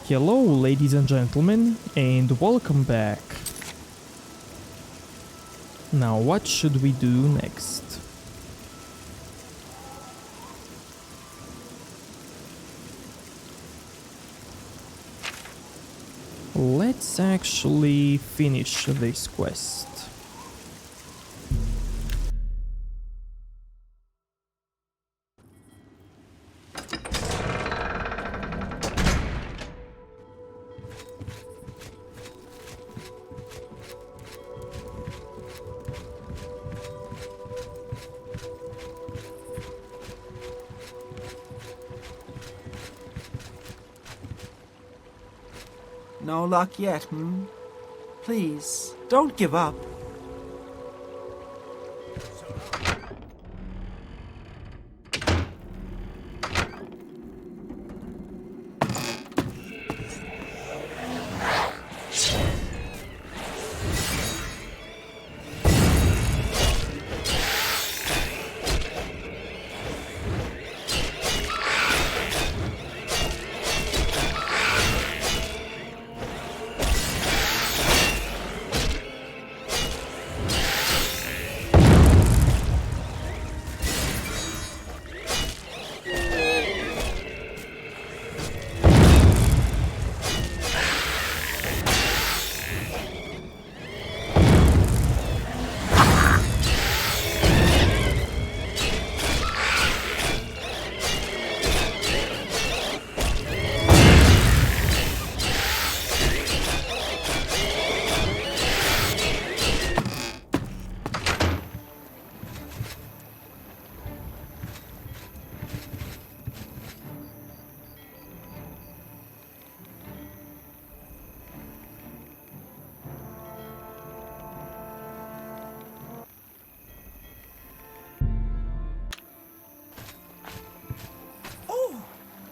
Hello, ladies and gentlemen, and welcome back. Now, what should we do next? Let's actually finish this quest. No luck yet, hmm? Please, don't give up.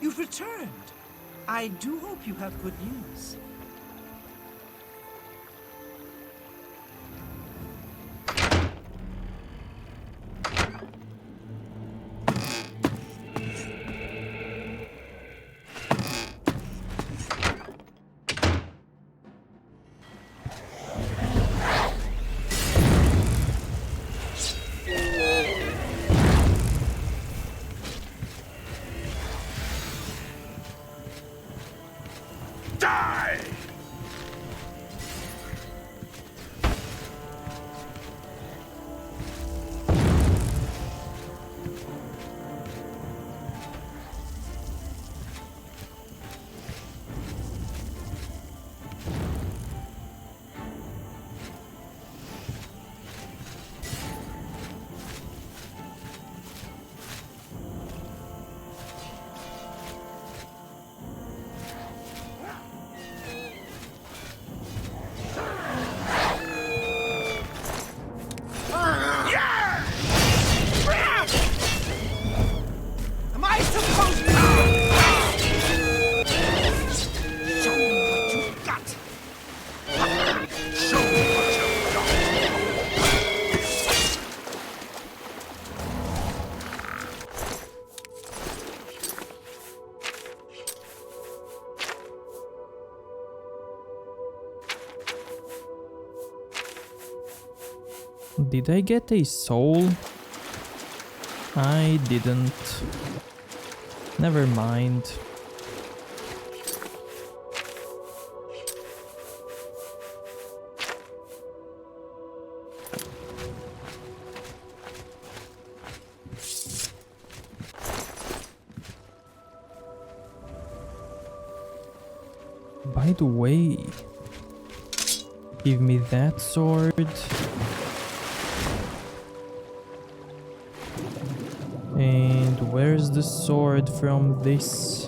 You've returned. I do hope you have good news. Did I get a soul? I didn't. Never mind. By the way, give me that sword. And where's the sword from this?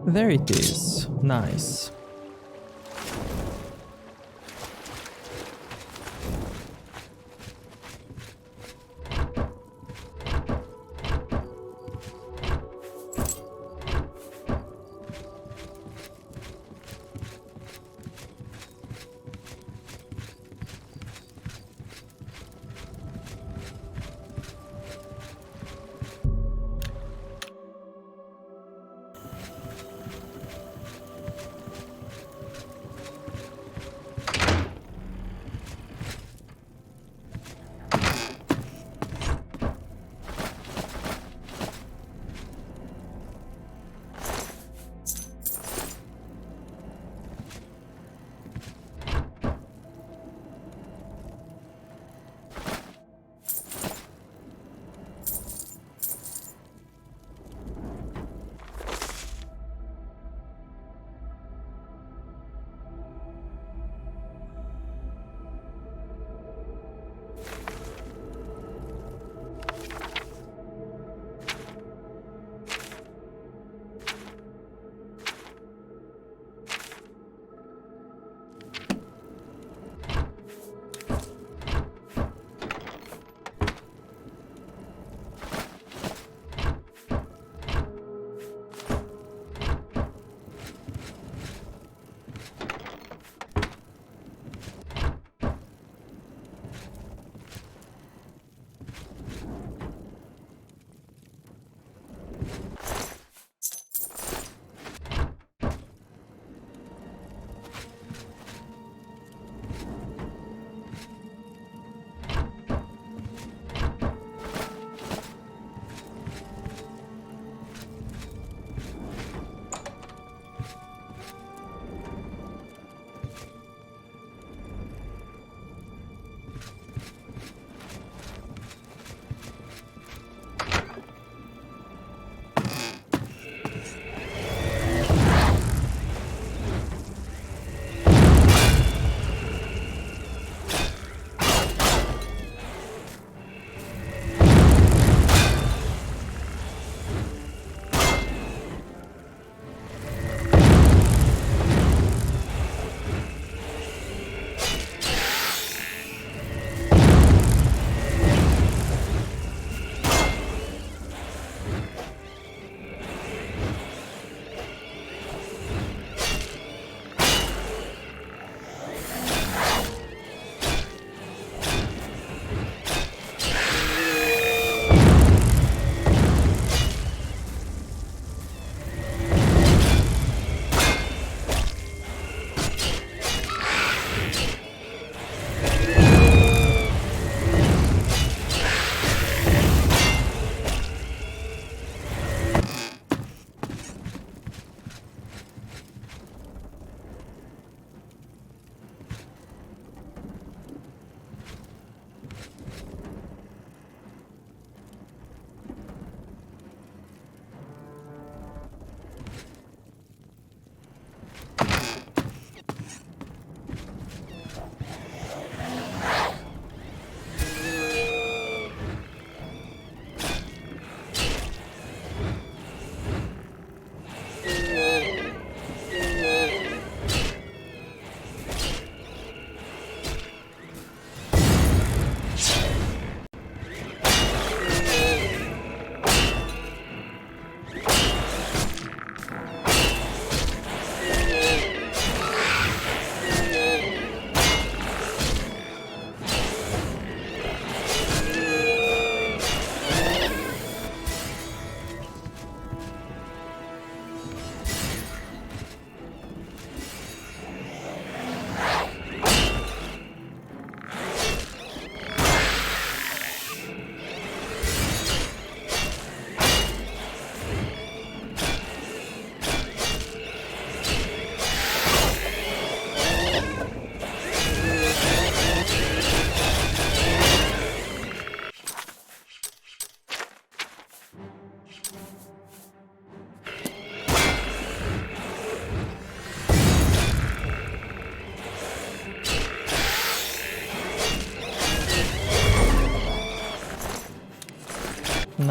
There it is. Nice.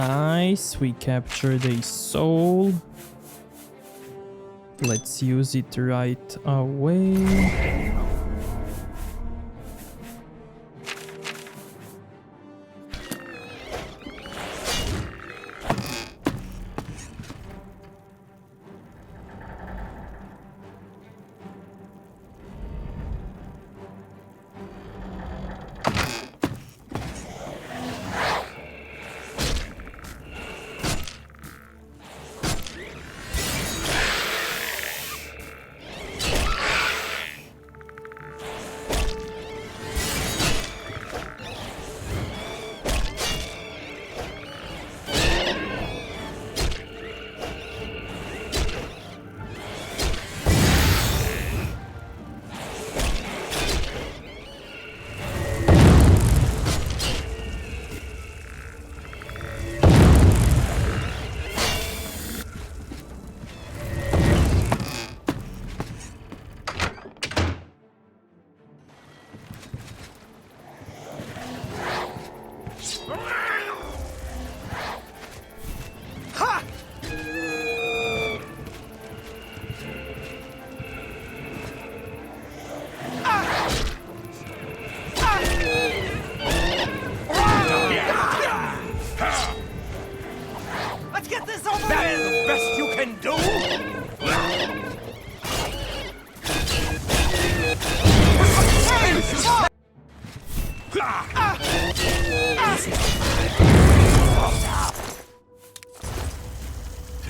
Nice, we captured a soul. Let's use it right away.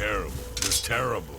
Terrible. Just terrible.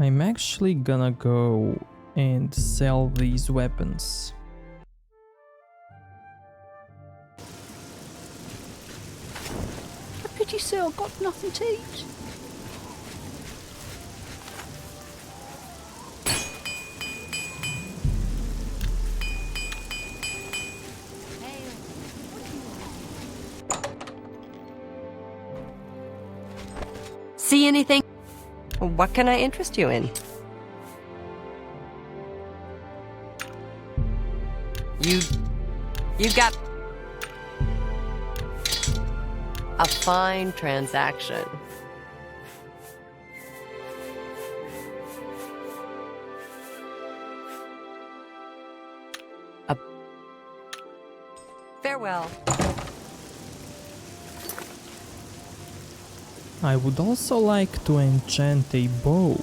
I'm actually gonna go and sell these weapons. A pity Cyril got nothing to eat. See anything? What can I interest you in? You got a fine transaction. Farewell. I would also like to enchant a bow.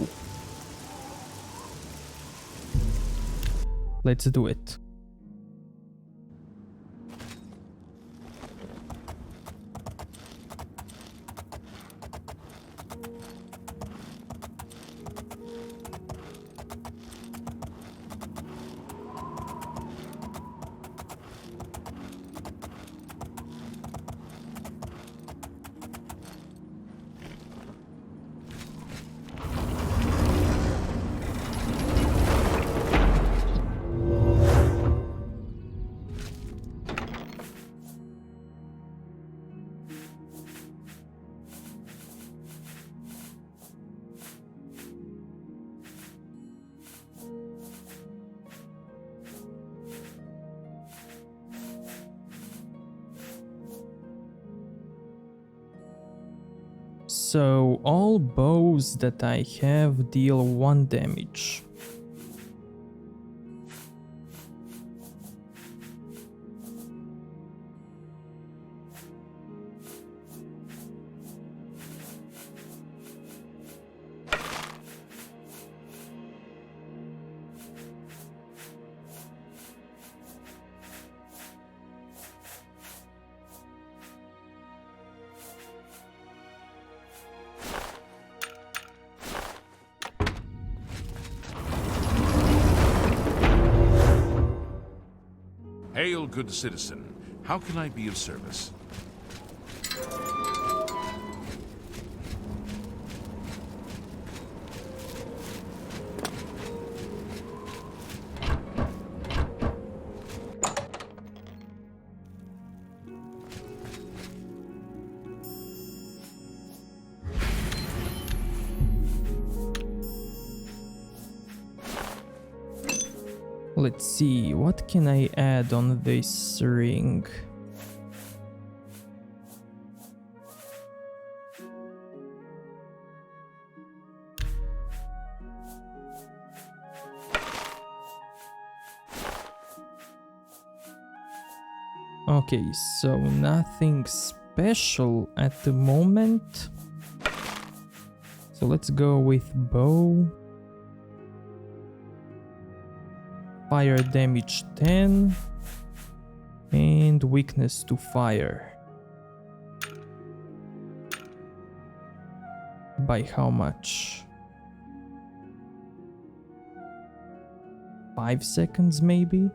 Let's do it. So all bows that I have deal 1 damage. Hail, good citizen. How can I be of service? let's see, what can I add on this ring? Okay, so nothing special at the moment. So let's go with bow. Fire damage 10 and weakness to fire. By how much? 5 seconds maybe?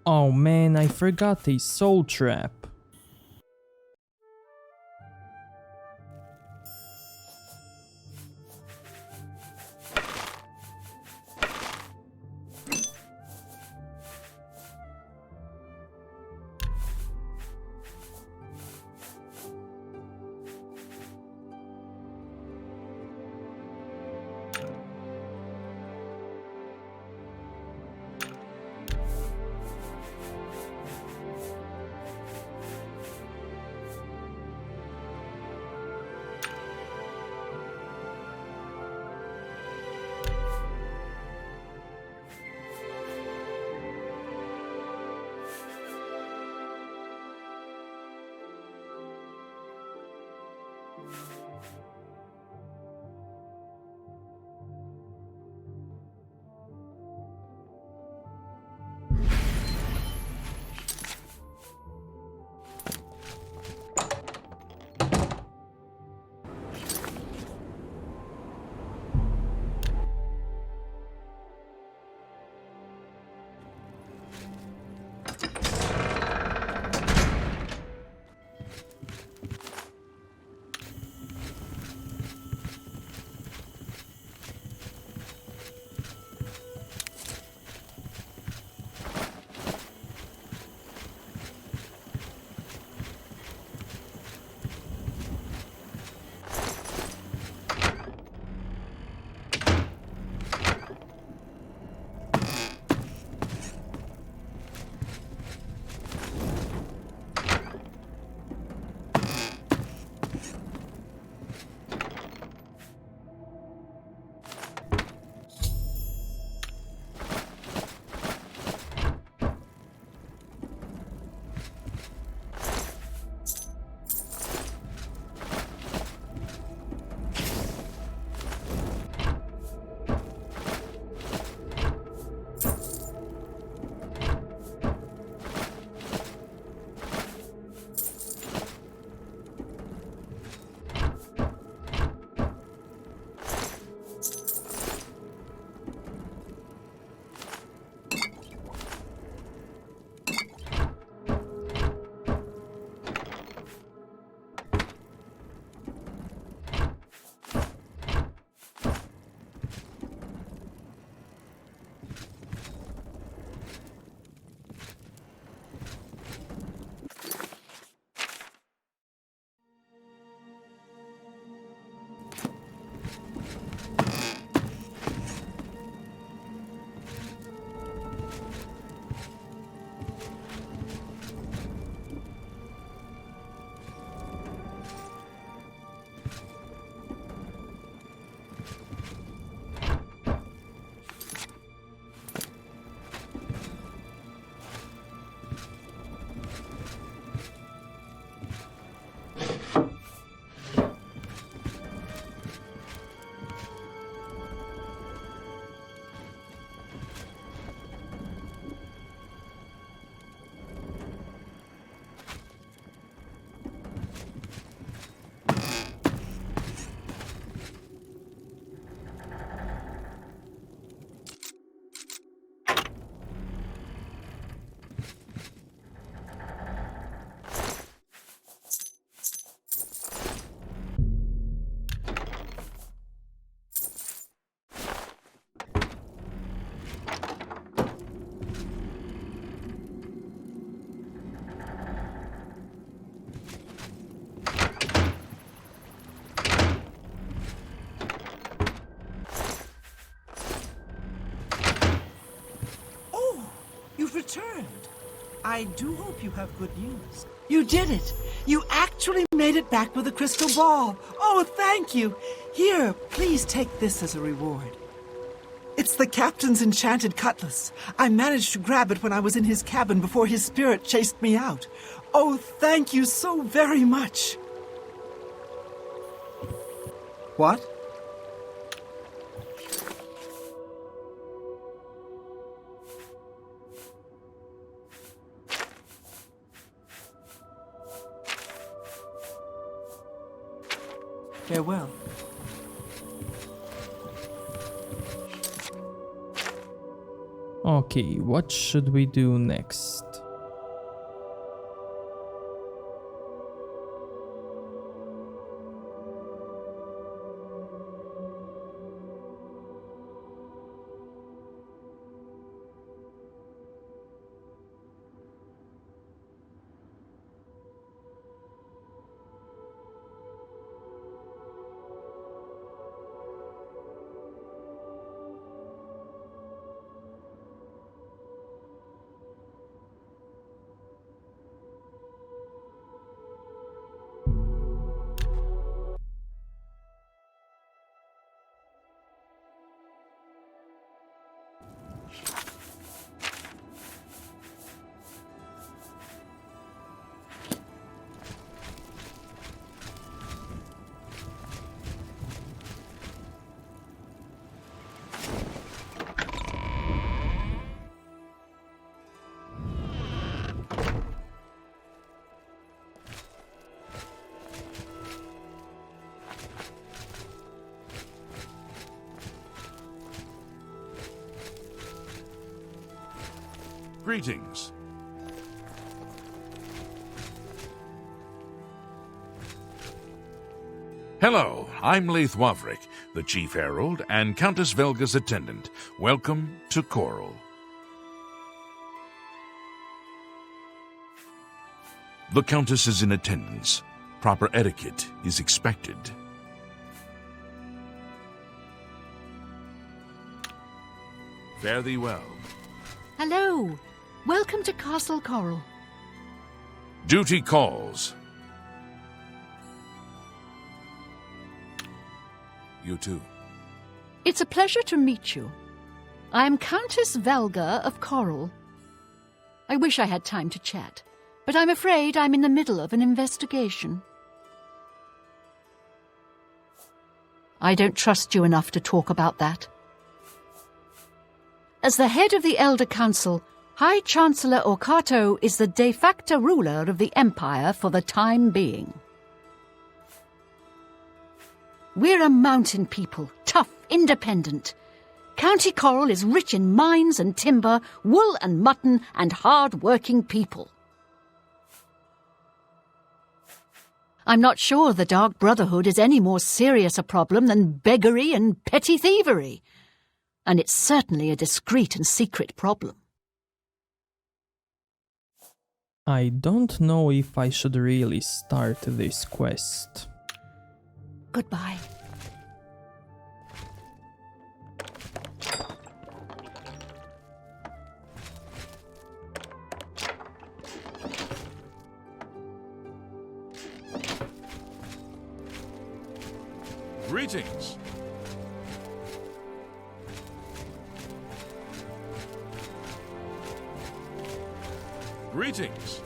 Oh man, I forgot a soul trap. You've returned. I do hope you have good news. You did it! You actually made it back with a crystal ball! Oh, thank you! Here, please take this as a reward. It's the captain's enchanted cutlass. I managed to grab it when I was in his cabin before his spirit chased me out. Oh, thank you so very much! What? Farewell. Okay, what should we do next? Greetings. Hello, I'm Leith Wavrik, the Chief Herald and Countess Velga's attendant. Welcome to Coral. The Countess is in attendance. Proper etiquette is expected. Fare thee well. Hello. Welcome to Castle Coral. Duty calls. You too. It's a pleasure to meet you. I am Countess Velga of Coral. I wish I had time to chat, but I'm afraid I'm in the middle of an investigation. I don't trust you enough to talk about that. As the head of the Elder Council, High Chancellor Orkato is the de facto ruler of the Empire for the time being. We're a mountain people, tough, independent. County Coral is rich in mines and timber, wool and mutton, and hard-working people. I'm not sure the Dark Brotherhood is any more serious a problem than beggary and petty thievery. And it's certainly a discreet and secret problem. I don't know if I should really start this quest. Goodbye. Greetings. Greetings.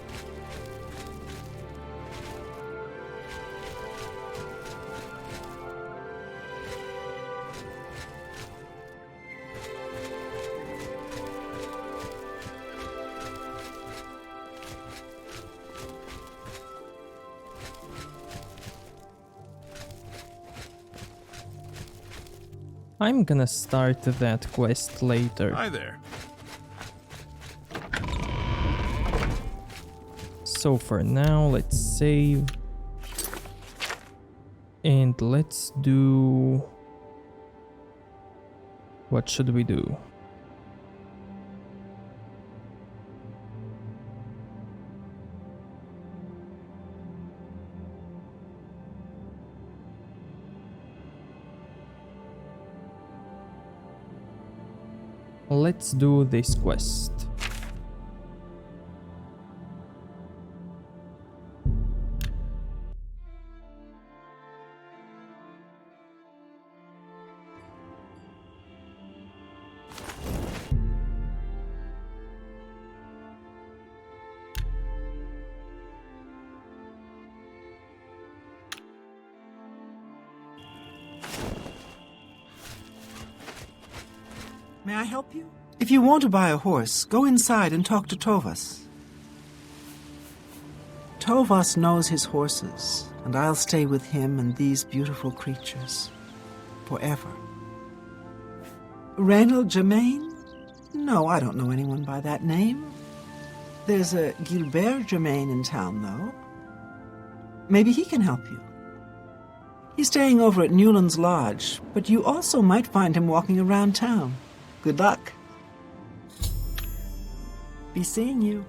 I'm gonna start that quest later. Hi there. So for now, let's save. And let's do... What should we do? Let's do this quest. May I help you? If you want to buy a horse, go inside and talk to Tovas. Tovas knows his horses, and I'll stay with him and these beautiful creatures. Forever. Reynald Germain? No, I don't know anyone by that name. There's a Gilbert Germain in town, though. Maybe he can help you. He's staying over at Newland's Lodge, but you also might find him walking around town. Good luck. Be seeing you.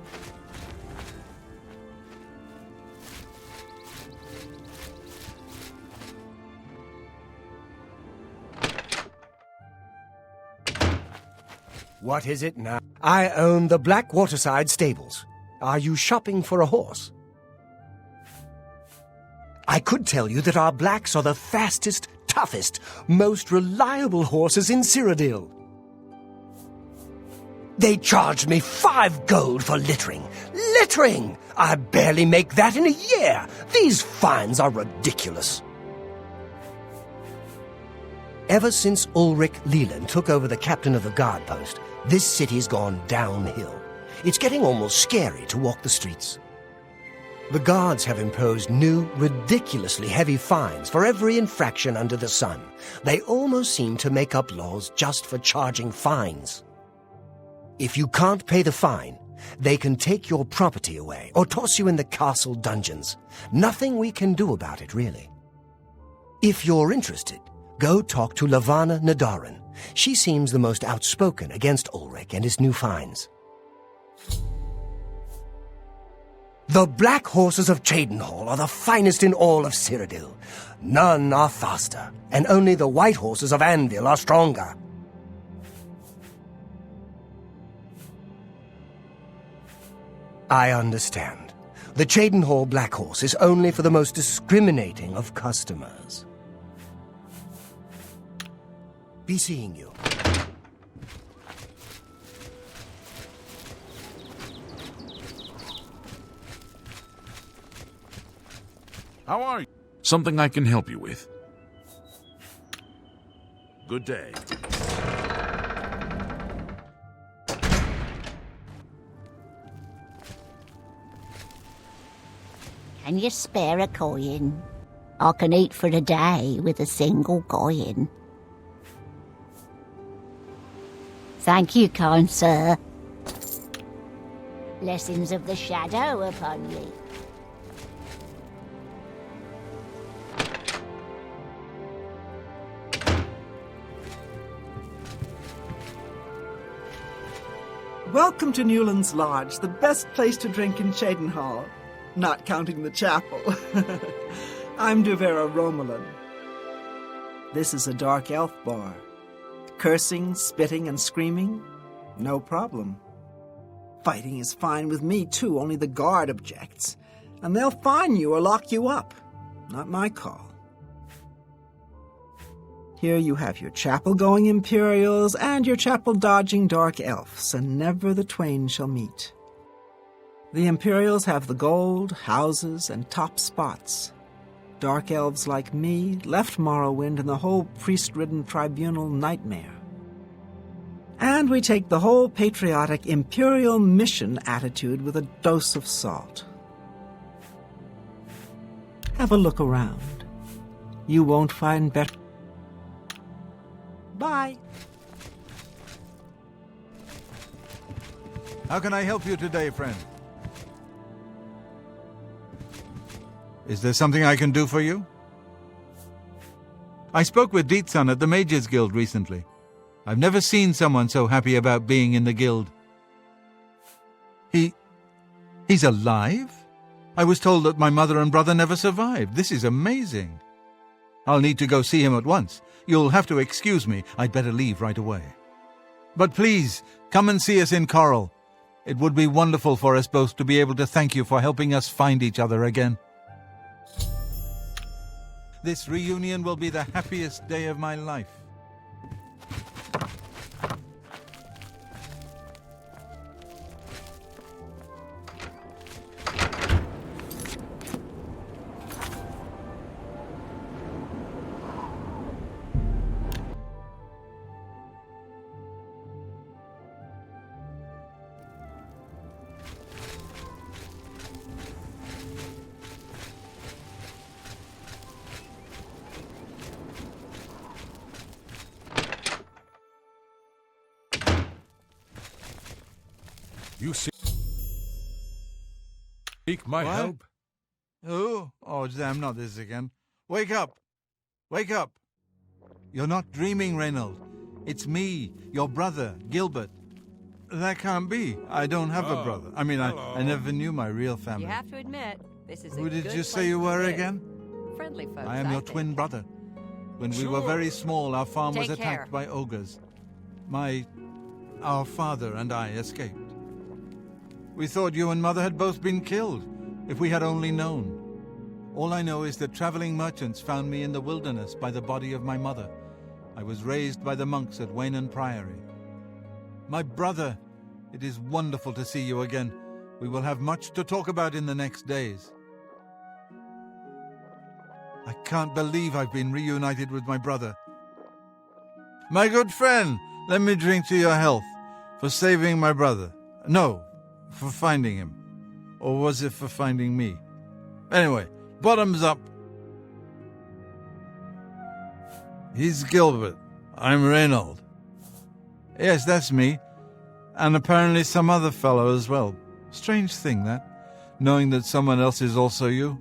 What is it now? I own the Black Waterside Stables. Are you shopping for a horse? I could tell you that our blacks are the fastest, toughest, most reliable horses in Cyrodiil. They charged me 5 gold for littering. Littering! I barely make that in a year. These fines are ridiculous. Ever since Ulrich Leland took over the captain of the guard post, this city's gone downhill. It's getting almost scary to walk the streets. The guards have imposed new, ridiculously heavy fines for every infraction under the sun. They almost seem to make up laws just for charging fines. If you can't pay the fine, they can take your property away or toss you in the castle dungeons. Nothing we can do about it, really. If you're interested, go talk to Lavana Nadaran. She seems the most outspoken against Ulrich and his new fines. The black horses of Cheydinhal are the finest in all of Cyrodiil. None are faster, and only the white horses of Anvil are stronger. I understand. The Cheydinhal Black Horse is only for the most discriminating of customers. Be seeing you. How are you? Something I can help you with? Good day. Can you spare a coin? I can eat for a day with a single coin. Thank you, kind sir. Blessings of the shadow upon you. Welcome to Newland's Lodge, the best place to drink in Cheydinhal. Not counting the chapel. I'm Duvera Romulan. This is a dark elf bar. Cursing, spitting, and screaming? No problem. Fighting is fine with me, too, only the guard objects. And they'll fine you or lock you up. Not my call. Here you have your chapel-going Imperials and your chapel-dodging dark elves, and never the twain shall meet. The Imperials have the gold, houses, and top spots. Dark elves like me left Morrowind and the whole priest-ridden tribunal nightmare. And we take the whole patriotic Imperial mission attitude with a dose of salt. Have a look around. You won't find better. Bye. How can I help you today, friend? Is there something I can do for you? I spoke with Dietsan at the Mages Guild recently. I've never seen someone so happy about being in the guild. He's alive? I was told that my mother and brother never survived. This is amazing. I'll need to go see him at once. You'll have to excuse me. I'd better leave right away. But please, come and see us in Coral. It would be wonderful for us both to be able to thank you for helping us find each other again. This reunion will be the happiest day of my life. You seek my What? help? Who? Oh, damn, not this again. Wake up! Wake up! You're not dreaming, Reynold. It's me, your brother, Gilbert. That can't be. I don't have a brother. I mean, I never knew my real family. You have to admit, this is a Who did good you say place you to were live. again? Friendly folks, I am your think. twin brother. When we were very small, our farm was Take attacked care. by ogres. Our father and I escaped. We thought you and Mother had both been killed, if we had only known. All I know is that traveling merchants found me in the wilderness by the body of my mother. I was raised by the monks at Waynon Priory. My brother, it is wonderful to see you again. We will have much to talk about in the next days. I can't believe I've been reunited with my brother. My good friend, let me drink to your health, for saving my brother. No, for finding him. Or was it for finding me? Anyway, bottoms up. He's Gilbert. I'm Reynold. Yes, that's me. And apparently some other fellow as well. Strange thing, that. Knowing that someone else is also you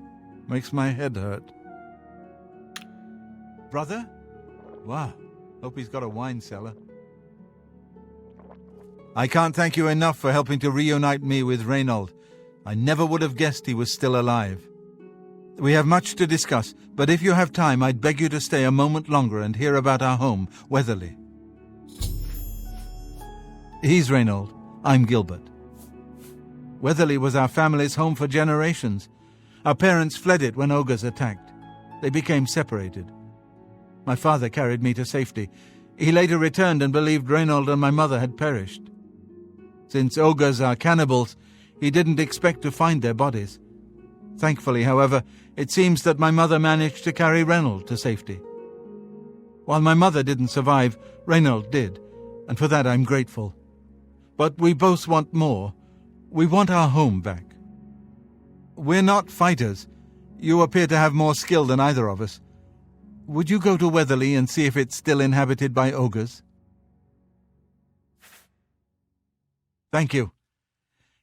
makes my head hurt. Brother? Wow. Hope he's got a wine cellar. I can't thank you enough for helping to reunite me with Reynold. I never would have guessed he was still alive. We have much to discuss, but if you have time, I'd beg you to stay a moment longer and hear about our home, Weatherly. He's Reynold. I'm Gilbert. Weatherly was our family's home for generations. Our parents fled it when ogres attacked. They became separated. My father carried me to safety. He later returned and believed Reynold and my mother had perished. Since ogres are cannibals, he didn't expect to find their bodies. Thankfully, however, it seems that my mother managed to carry Reynold to safety. While my mother didn't survive, Reynold did, and for that I'm grateful. But we both want more. We want our home back. We're not fighters. You appear to have more skill than either of us. Would you go to Weatherly and see if it's still inhabited by ogres? Thank you.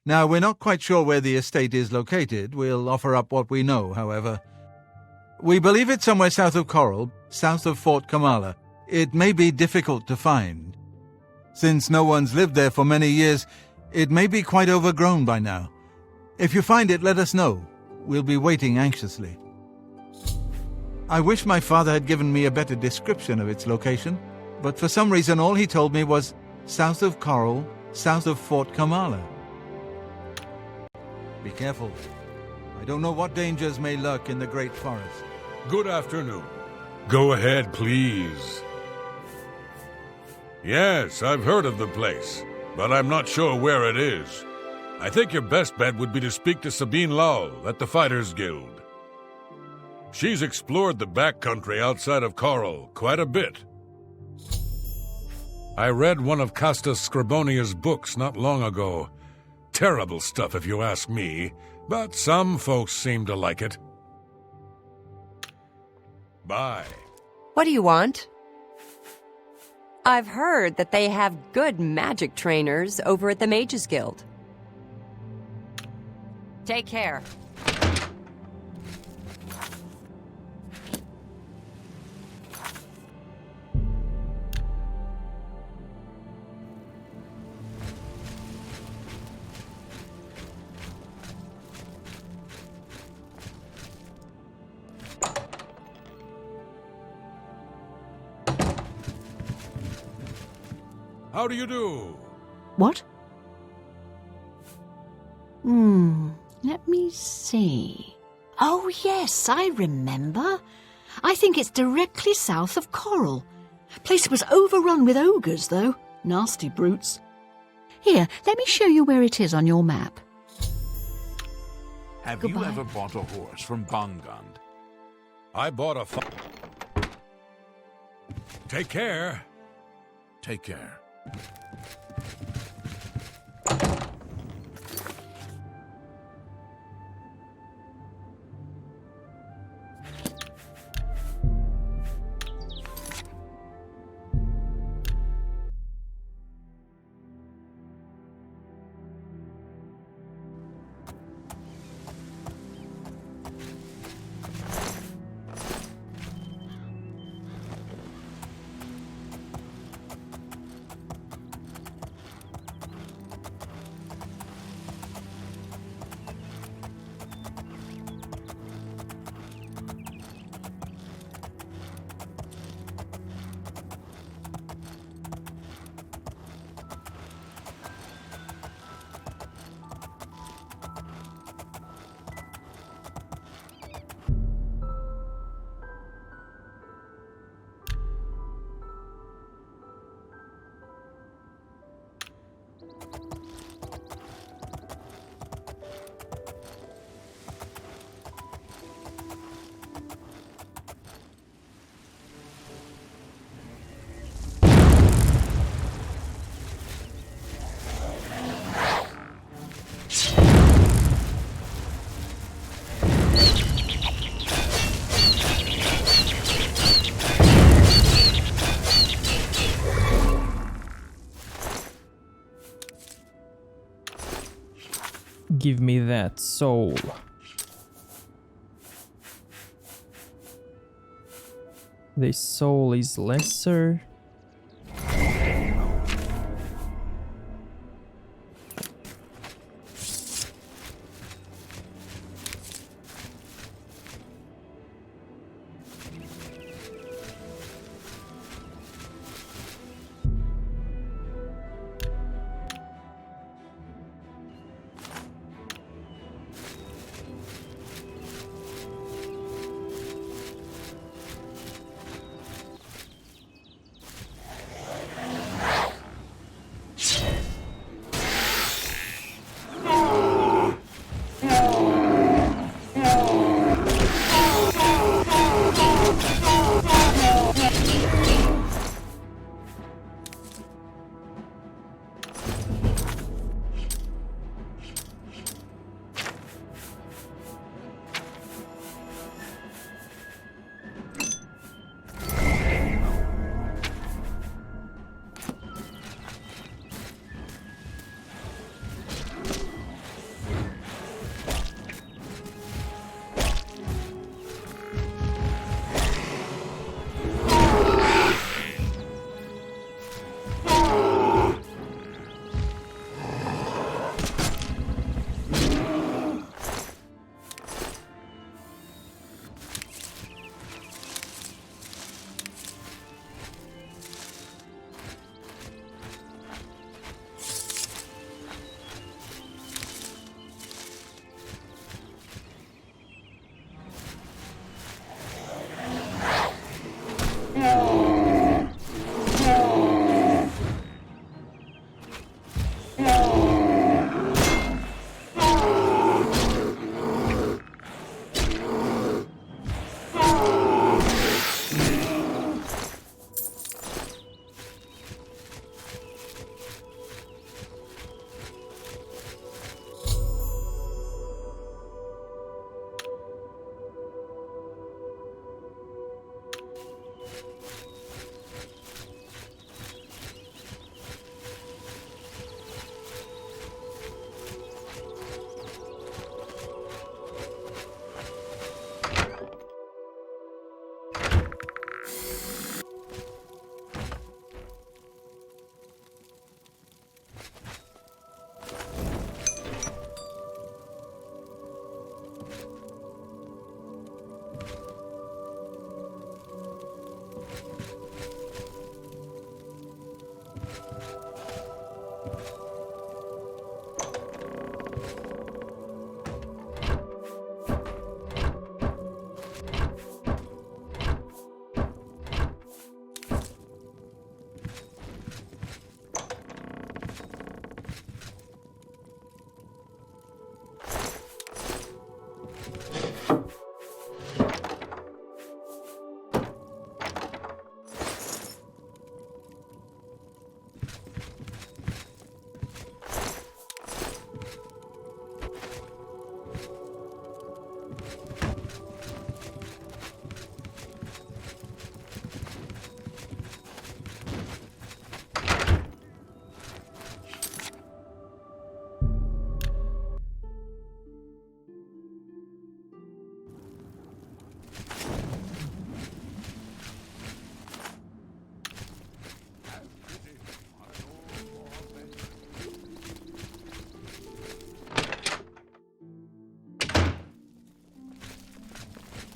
Now, we're not quite sure where the estate is located. We'll offer up what we know, however. We believe it's somewhere south of Coral, south of Fort Kamala. It may be difficult to find. Since no one's lived there for many years, it may be quite overgrown by now. If you find it, let us know. We'll be waiting anxiously. I wish my father had given me a better description of its location, but for some reason all he told me was south of Coral, south of Fort Kamala. Be careful. I don't know what dangers may lurk in the Great Forest. Good afternoon. Go ahead, please. Yes, I've heard of the place, but I'm not sure where it is. I think your best bet would be to speak to Sabine Lowell at the Fighters Guild. She's explored the backcountry outside of Coral quite a bit. I read one of Castas Scribonia's books not long ago. Terrible stuff if you ask me, but some folks seem to like it. Bye. What do you want? I've heard that they have good magic trainers over at the Mages Guild. Take care. How do you do? What? Let me see. Oh, yes, I remember. I think it's directly south of Coral. The place was overrun with ogres, though. Nasty brutes. Here, let me show you where it is on your map. Have Goodbye. you ever bought a horse from Bongund? I bought a Take care. Take care. Give me that soul. This soul is lesser.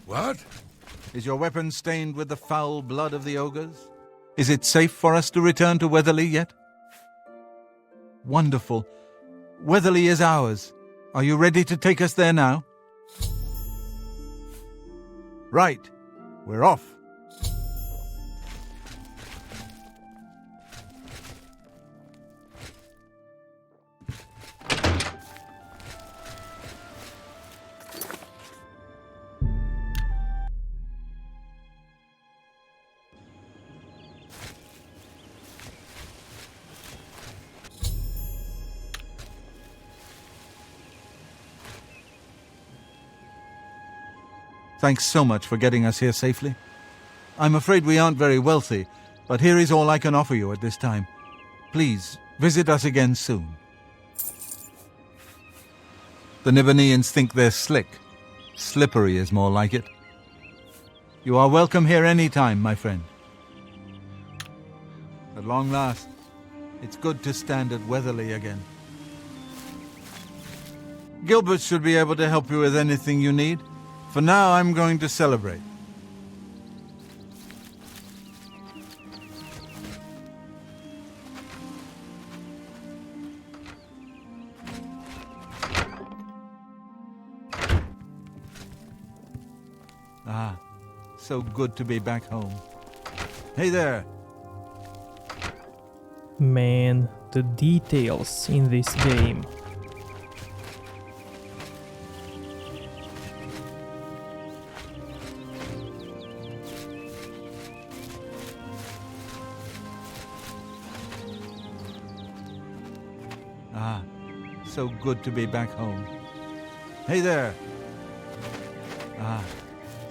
What? Is your weapon stained with the foul blood of the ogres? Is it safe for us to return to Weatherly yet? Wonderful. Weatherly is ours. Are you ready to take us there now? Right. We're off. Thanks so much for getting us here safely. I'm afraid we aren't very wealthy, but here is all I can offer you at this time. Please, visit us again soon. The Nibbaneans think they're slick. Slippery is more like it. You are welcome here any time, my friend. At long last, it's good to stand at Weatherly again. Gilbert should be able to help you with anything you need. For now, I'm going to celebrate. Ah, so good to be back home. Hey there! Man, the details in this game. Ah, so good to be back home. Hey there! Ah,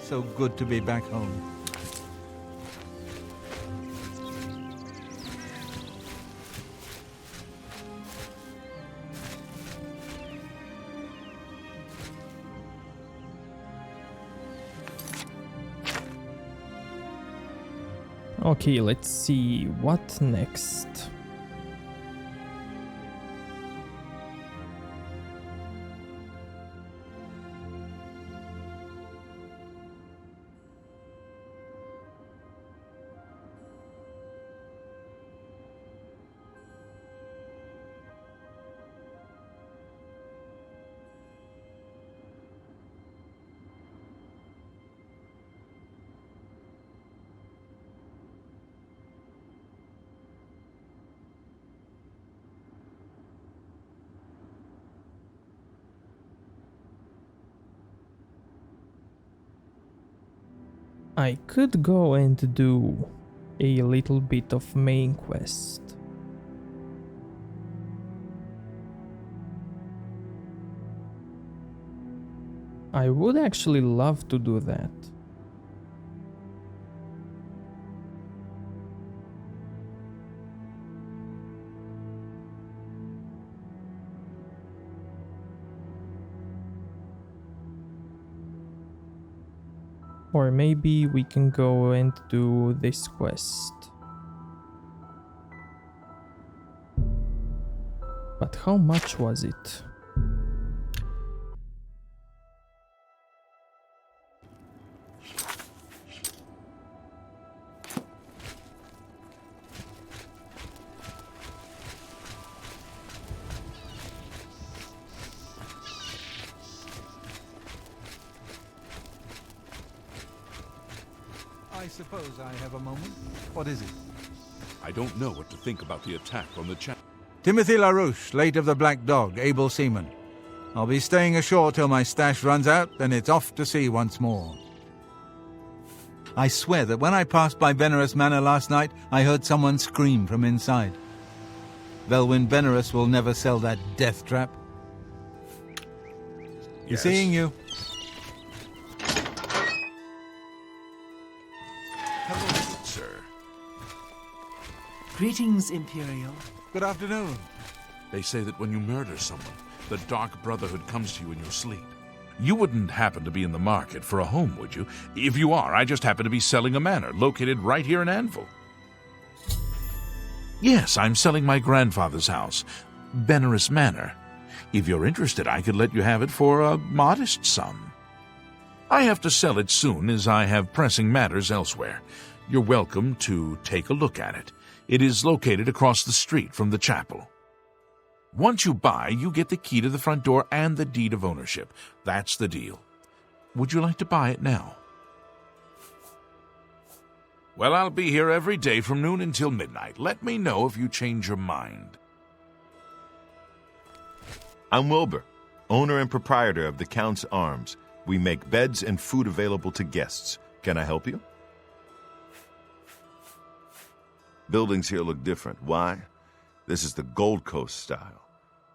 so good to be back home. Okay, let's see what next. I could go and do a little bit of main quest. I would actually love to do that. Or maybe we can go and do this quest. But how much was it? I suppose I have a moment. What is it? I don't know what to think about the attack on the channel. Timothy LaRouche, late of the Black Dog, able seaman. I'll be staying ashore till my stash runs out, then it's off to sea once more. I swear that when I passed by Venerus Manor last night, I heard someone scream from inside. Velwyn Venerus will never sell that death trap. Yes. Seeing you. Hello, good sir. Greetings, Imperial. Good afternoon. They say that when you murder someone, the Dark Brotherhood comes to you in your sleep. You wouldn't happen to be in the market for a home, would you? If you are, I just happen to be selling a manor located right here in Anvil. Yes, I'm selling my grandfather's house, Venerus Manor. If you're interested, I could let you have it for a modest sum. I have to sell it soon, as I have pressing matters elsewhere. You're welcome to take a look at it. It is located across the street from the chapel. Once you buy, you get the key to the front door and the deed of ownership. That's the deal. Would you like to buy it now? Well, I'll be here every day from noon until midnight. Let me know if you change your mind. I'm Wilbur, owner and proprietor of the Count's Arms. We make beds and food available to guests. Can I help you? Buildings here look different. Why? This is the Gold Coast style,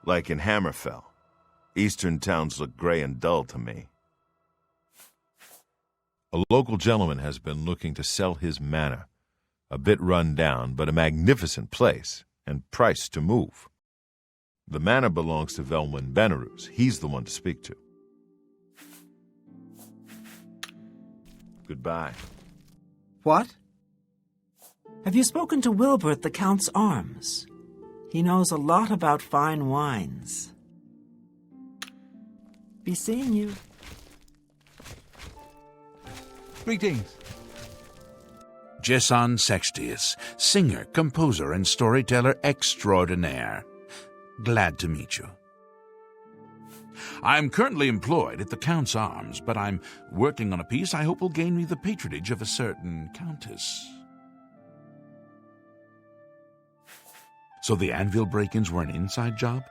like in Hammerfell. Eastern towns look gray and dull to me. A local gentleman has been looking to sell his manor. A bit run down, but a magnificent place, and priced to move. The manor belongs to Velwyn Benarouz. He's the one to speak to. Goodbye. What? Have you spoken to Wilbur at the Count's Arms? He knows a lot about fine wines. Be seeing you. Greetings. Jason Sextius, singer, composer, and storyteller extraordinaire. Glad to meet you. I'm currently employed at the Count's Arms, but I'm working on a piece I hope will gain me the patronage of a certain countess. So the Anvil break-ins were an inside job?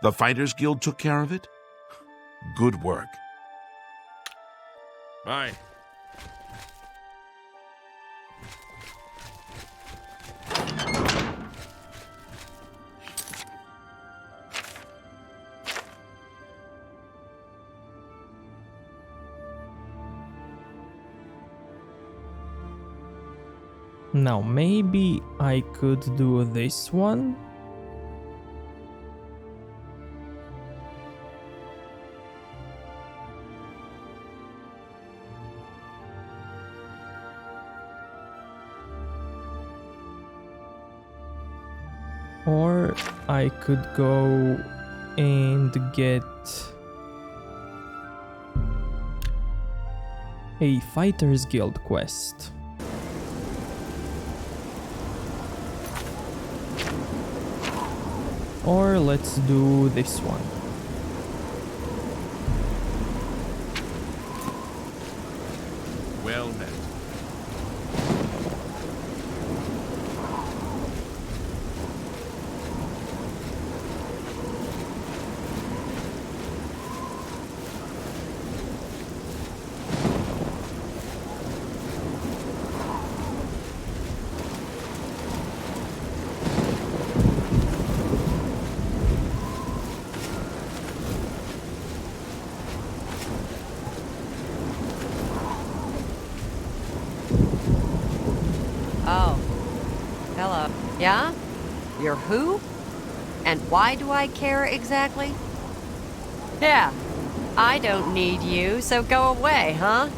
The Fighters Guild took care of it? Good work. Bye. Now maybe I could do this one. Or I could go and get a Fighters Guild quest. Or let's do this one. Well met. Oh. Hello. Yeah? You're who? And why do I care exactly? Yeah. I don't need you, so go away, huh?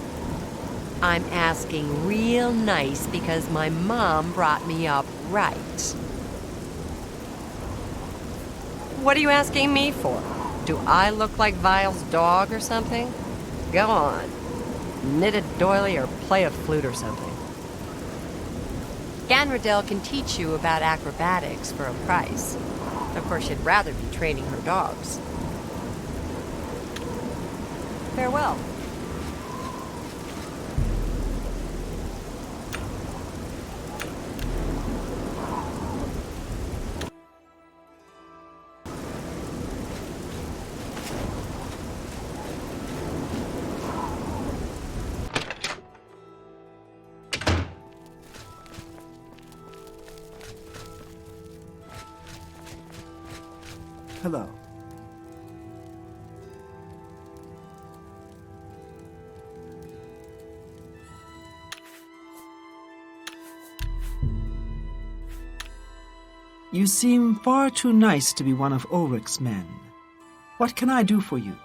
I'm asking real nice because my mom brought me up right. What are you asking me for? Do I look like Vile's dog or something? Go on. Knit a doily or play a flute or something. Ganradel can teach you about acrobatics for a price. Of course, she'd rather be training her dogs. Farewell. Hello. You seem far too nice to be one of Ulrich's men. What can I do for you?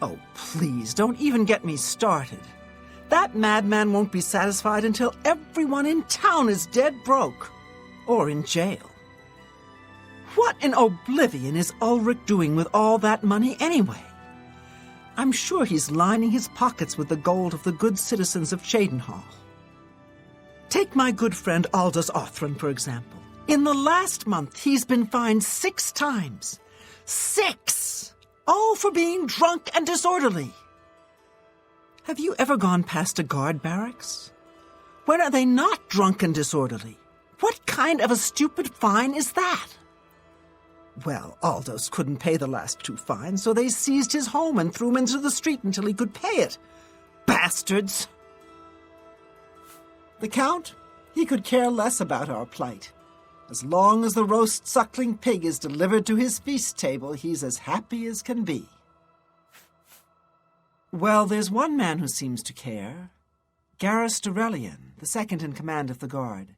Oh, please, don't even get me started. That madman won't be satisfied until everyone in town is dead broke. Or in jail. What in Oblivion is Ulrich doing with all that money anyway? I'm sure he's lining his pockets with the gold of the good citizens of Cheydinhal. Take my good friend Aldous Othran, for example. In the last month, he's been fined 6 times. 6! All for being drunk and disorderly. Have you ever gone past a guard barracks? When are they not drunk and disorderly? What kind of a stupid fine is that? Well, Aldous couldn't pay the last 2 fines, so they seized his home and threw him into the street until he could pay it. Bastards! The Count? He could care less about our plight. As long as the roast suckling pig is delivered to his feast table, he's as happy as can be. Well, there's one man who seems to care. Garrus Durelian, the second in command of the guard.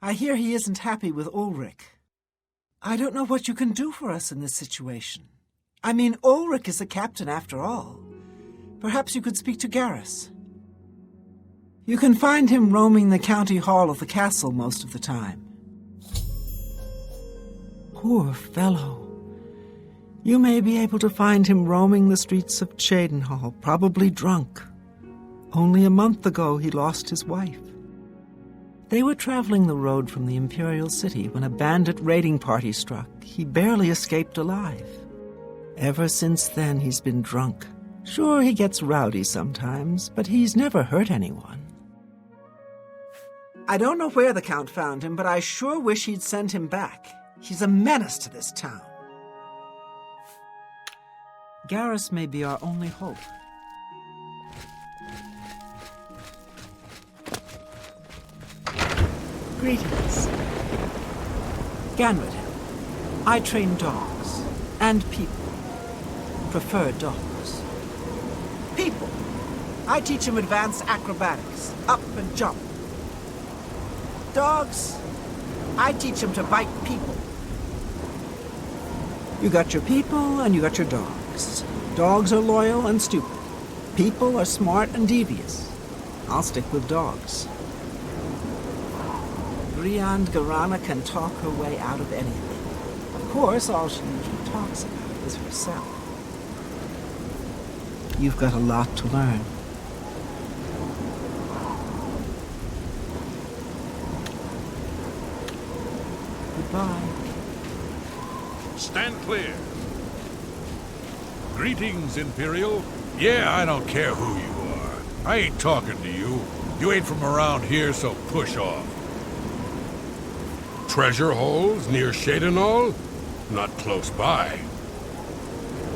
I hear he isn't happy with Ulrich. I don't know what you can do for us in this situation. I mean, Ulrich is the captain after all. Perhaps you could speak to Garrus. You can find him roaming the county hall of the castle most of the time. Poor fellow. You may be able to find him roaming the streets of Cheydinhal, probably drunk. Only a month ago he lost his wife. They were traveling the road from the Imperial City when a bandit raiding party struck. He barely escaped alive. Ever since then he's been drunk. Sure, he gets rowdy sometimes, but he's never hurt anyone. I don't know where the Count found him, but I sure wish he'd send him back. He's a menace to this town. Garrus may be our only hope. Greetings. Ganrod. I train dogs. And people. Prefer dogs. People. I teach them advanced acrobatics. Up and jump. Dogs. I teach them to bite people. You got your people and you got your dogs. Dogs are loyal and stupid. People are smart and devious. I'll stick with dogs. Griand Garana can talk her way out of anything. Of course, all she usually talks about is herself. You've got a lot to learn. Goodbye. Stand clear. Greetings, Imperial. Yeah, I don't care who you are. I ain't talking to you. You ain't from around here, so push off. Treasure holes near Cheydinhal? Not close by.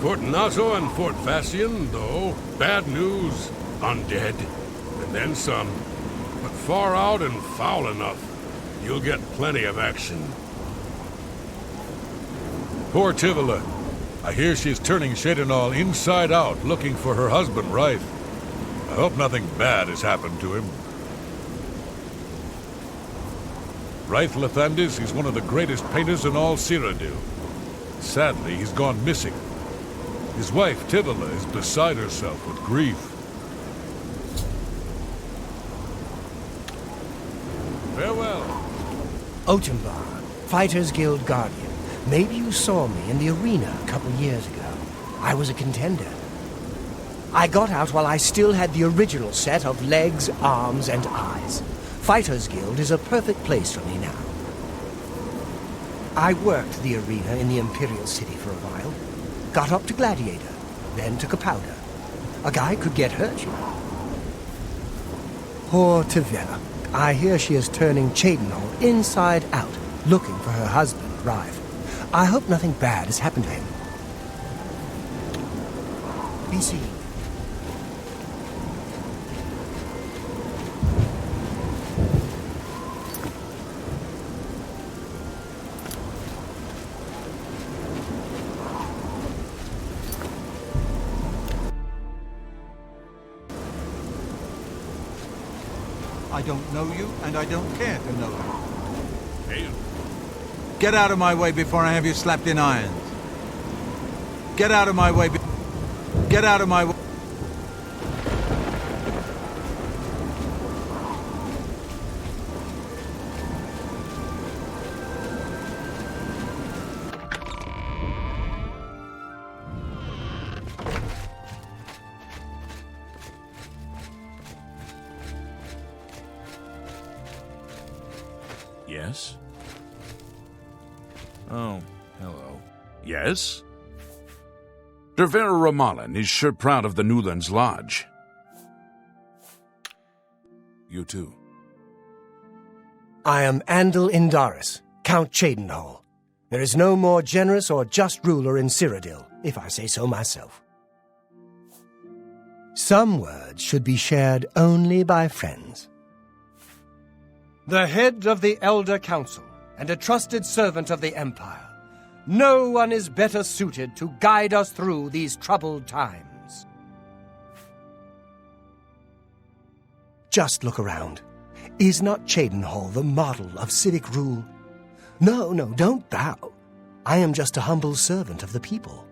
Fort Nazo and Fort Vassian, though, bad news, undead, and then some. But far out and foul enough. You'll get plenty of action. Poor Tivila. I hear she's turning Cheydinhal inside out, looking for her husband, Reith. I hope nothing bad has happened to him. Reith Lethandis is one of the greatest painters in all Cyrodiil. Sadly, he's gone missing. His wife, Tivila, is beside herself with grief. Farewell. Otembar, Fighters Guild Guardian. Maybe you saw me in the arena a couple years ago. I was a contender. I got out while I still had the original set of legs, arms, and eyes. Fighters Guild is a perfect place for me now. I worked the arena in the Imperial City for a while. Got up to Gladiator, then took a powder. A guy could get hurt, you know. Poor Tivila. I hear she is turning Cheydinhal inside out, looking for her husband, Reith. I hope nothing bad has happened to him. Be seen. I don't know you, and I don't care to know you. Hey. Get out of my way before I have you slapped in irons. Get out of my way. Get out of my way. Yes? Oh, hello. Yes? Dervera Ramallan is sure proud of the Newlands Lodge. You too. I am Andal Indaris, Count Cheydinhal. There is no more generous or just ruler in Cyrodiil, if I say so myself. Some words should be shared only by friends. The head of the Elder Council and a trusted servant of the Empire. No one is better suited to guide us through these troubled times. Just look around. Is not Cheydinhal the model of civic rule? No, don't bow. I am just a humble servant of the people.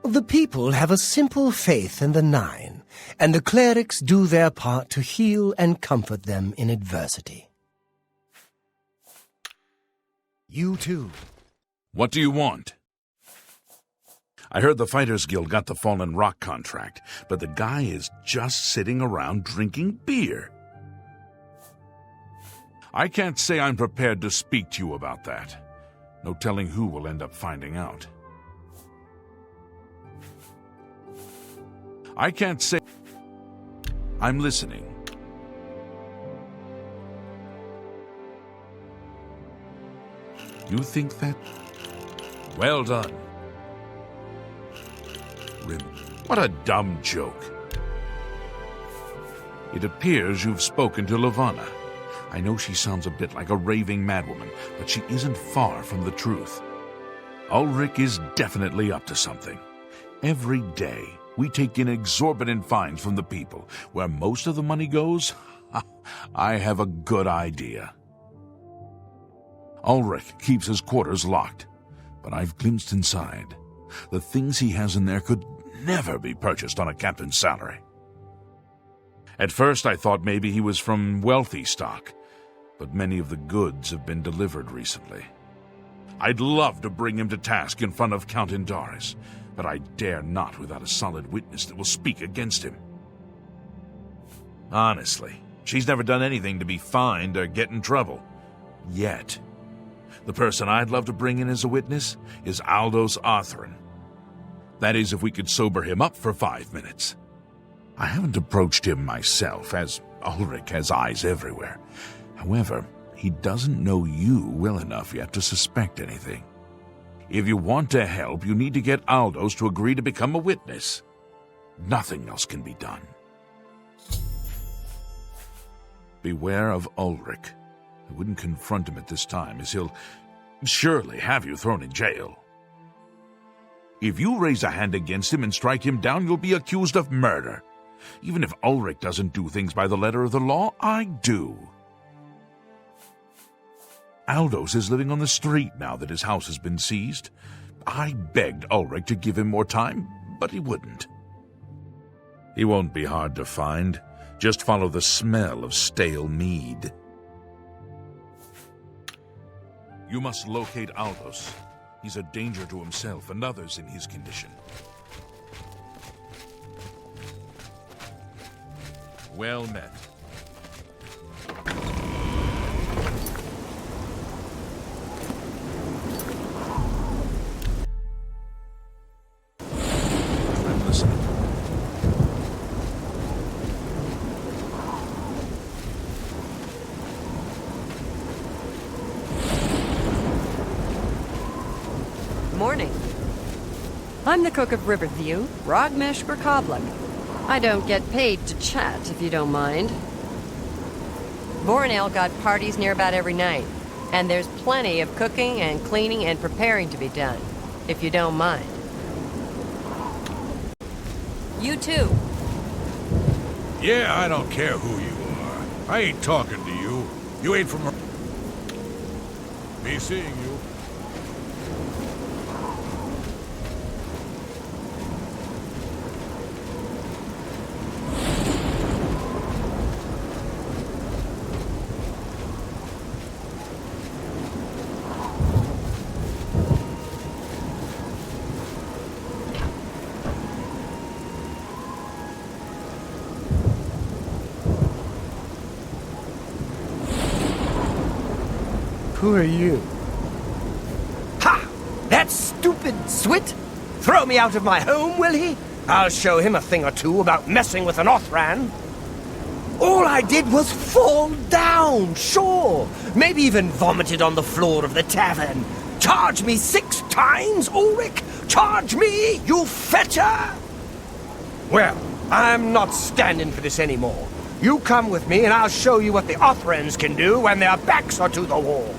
The people have a simple faith in the Nine, and the clerics do their part to heal and comfort them in adversity. You too. What do you want? I heard the Fighters Guild got the Fallen Rock contract, but the guy is just sitting around drinking beer. I can't say I'm prepared to speak to you about that. No telling who will end up finding out. I can't say... I'm listening. You think that? Well done. What a dumb joke. It appears you've spoken to Lavanna. I know she sounds a bit like a raving madwoman, but she isn't far from the truth. Ulrich is definitely up to something. Every day, we take in exorbitant fines from the people. Where most of the money goes, I have a good idea. Ulrich keeps his quarters locked, but I've glimpsed inside. The things he has in there could never be purchased on a captain's salary. At first I thought maybe he was from wealthy stock, but many of the goods have been delivered recently. I'd love to bring him to task in front of Count Indaris, but I dare not without a solid witness that will speak against him. Honestly, she's never done anything to be fined or get in trouble. Yet. The person I'd love to bring in as a witness is Aldous Arthrin. That is, if we could sober him up for 5 minutes. I haven't approached him myself, as Ulrich has eyes everywhere. However, he doesn't know you well enough yet to suspect anything. If you want to help, you need to get Aldous to agree to become a witness. Nothing else can be done. Beware of Ulrich. I wouldn't confront him at this time, as he'll surely have you thrown in jail. If you raise a hand against him and strike him down, you'll be accused of murder. Even if Ulrich doesn't do things by the letter of the law, I do. Aldous is living on the street now that his house has been seized. I begged Ulrich to give him more time, but he wouldn't. He won't be hard to find. Just follow the smell of stale mead. You must locate Aldous. He's a danger to himself and others in his condition. Well met. I'm listening. Morning. I'm the cook of Riverview, Rogmesh Berkoblik. I don't get paid to chat, if you don't mind. Voronel got parties near about every night, and there's plenty of cooking and cleaning and preparing to be done, if you don't mind. You too. Yeah, I don't care who you are. I ain't talking to you. You ain't from... Be seeing you. Who are you? Ha! That stupid Swit? Throw me out of my home, will he? I'll show him a thing or two about messing with an Othran. All I did was fall down, sure. Maybe even vomited on the floor of the tavern. Charge me 6 times, Ulrich? Charge me, you fetcher! Well, I'm not standing for this anymore. You come with me and I'll show you what the Othrans can do when their backs are to the wall.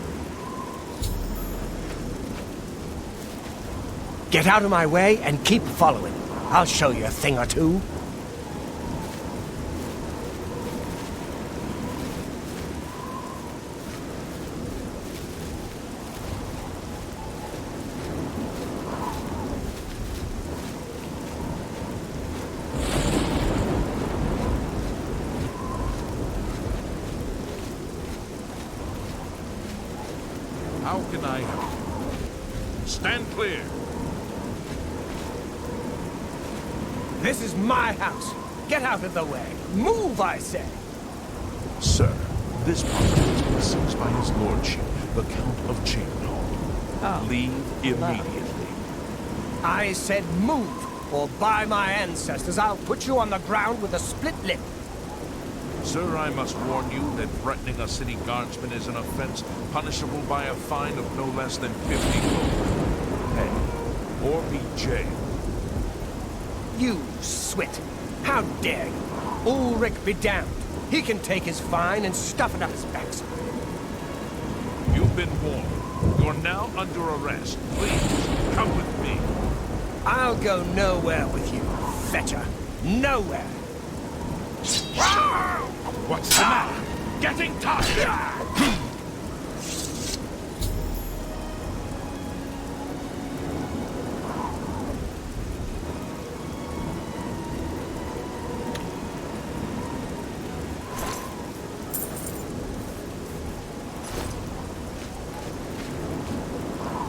Get out of my way and keep following. I'll show you a thing or two. How can I help you? Stand clear. This is my house. Get out of the way. Move, I say. Sir, this property has been seized by his lordship, the Count of Cheydinhal. Leave immediately. I said move, or by my ancestors, I'll put you on the ground with a split lip. Sir, I must warn you that threatening a city guardsman is an offense punishable by a fine of no less than 50 gold. Pay, or be jailed. You swit. How dare you? Ulrich be damned. He can take his fine and stuff it up his backside. You've been warned. You're now under arrest. Please, come with me. I'll go nowhere with you, fetcher. Nowhere. What's the matter? Getting tired!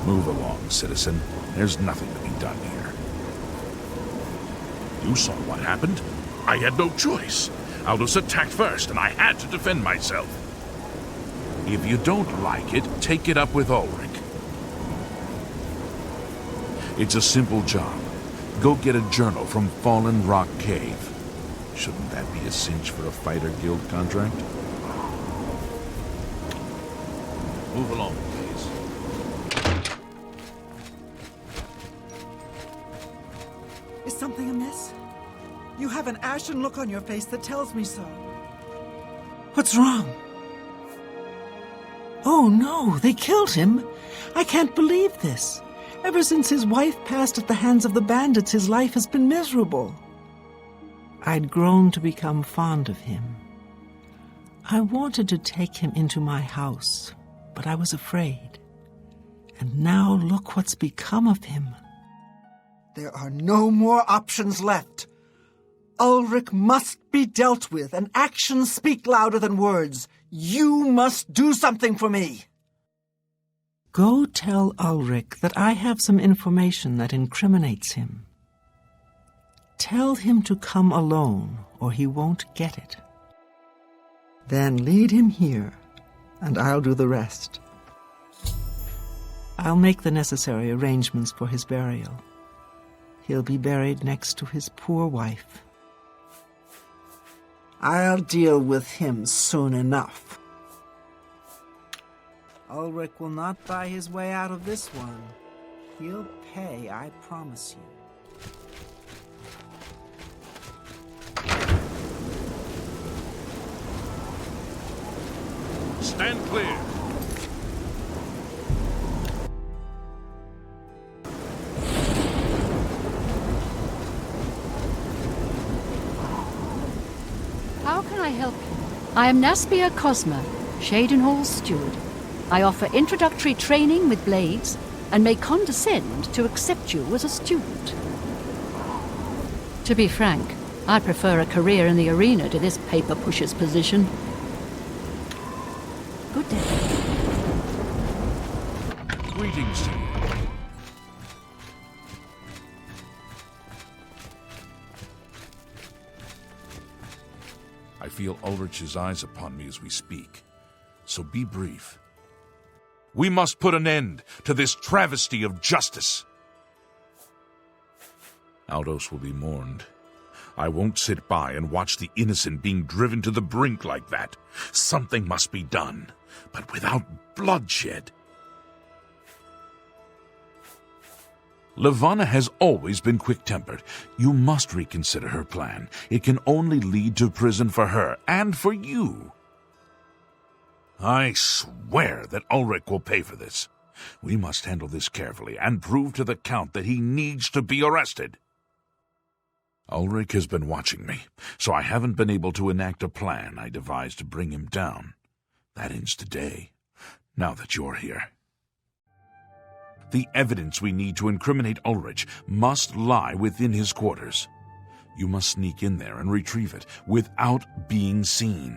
Move along, citizen. There's nothing to be done here. You saw what happened. I had no choice. Aldous attacked first, and I had to defend myself. If you don't like it, take it up with Ulrich. It's a simple job. Go get a journal from Fallen Rock Cave. Shouldn't that be a cinch for a fighter guild contract? Move along, please. Is something amiss? You have an ashen look on your face that tells me so. What's wrong? Oh no, they killed him. I can't believe this. Ever since his wife passed at the hands of the bandits, his life has been miserable. I'd grown to become fond of him. I wanted to take him into my house, but I was afraid. And now look what's become of him. There are no more options left. Ulrich must be dealt with, and actions speak louder than words. You must do something for me. Go tell Ulrich that I have some information that incriminates him. Tell him to come alone, or he won't get it. Then lead him here, and I'll do the rest. I'll make the necessary arrangements for his burial. He'll be buried next to his poor wife. I'll deal with him soon enough. Ulrich will not buy his way out of this one. He'll pay, I promise you. Stand clear. How can I help you? I am Naspia Cosma, Cheydinhal's steward. I offer introductory training with blades and may condescend to accept you as a student. To be frank, I prefer a career in the arena to this paper pusher's position. Good day. Greetings to you. I feel Ulrich's eyes upon me as we speak, so be brief. We must put an end to this travesty of justice. Aldous will be mourned. I won't sit by and watch the innocent being driven to the brink like that. Something must be done, but without bloodshed. Levana has always been quick-tempered. You must reconsider her plan. It can only lead to prison for her and for you. I swear that Ulrich will pay for this. We must handle this carefully and prove to the Count that he needs to be arrested. Ulrich has been watching me, so I haven't been able to enact a plan I devised to bring him down. That ends today, now that you're here. The evidence we need to incriminate Ulrich must lie within his quarters. You must sneak in there and retrieve it without being seen.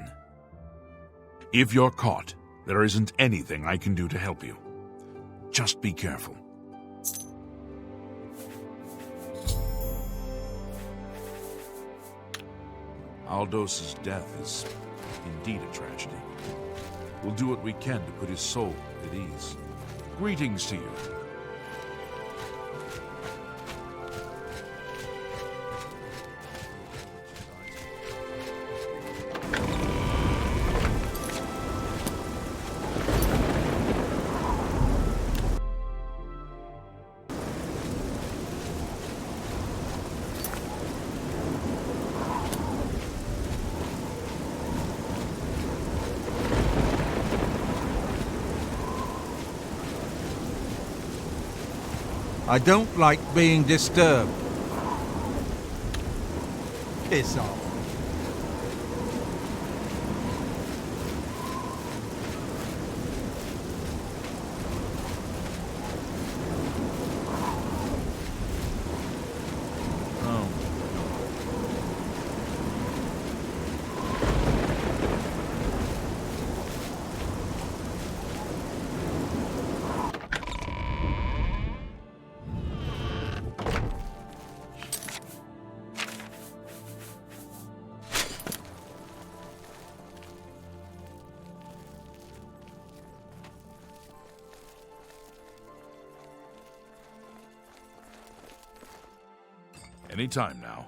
If you're caught, there isn't anything I can do to help you. Just be careful. Aldos's death is indeed a tragedy. We'll do what we can to put his soul at ease. Greetings to you. I don't like being disturbed. Piss off. Any time now.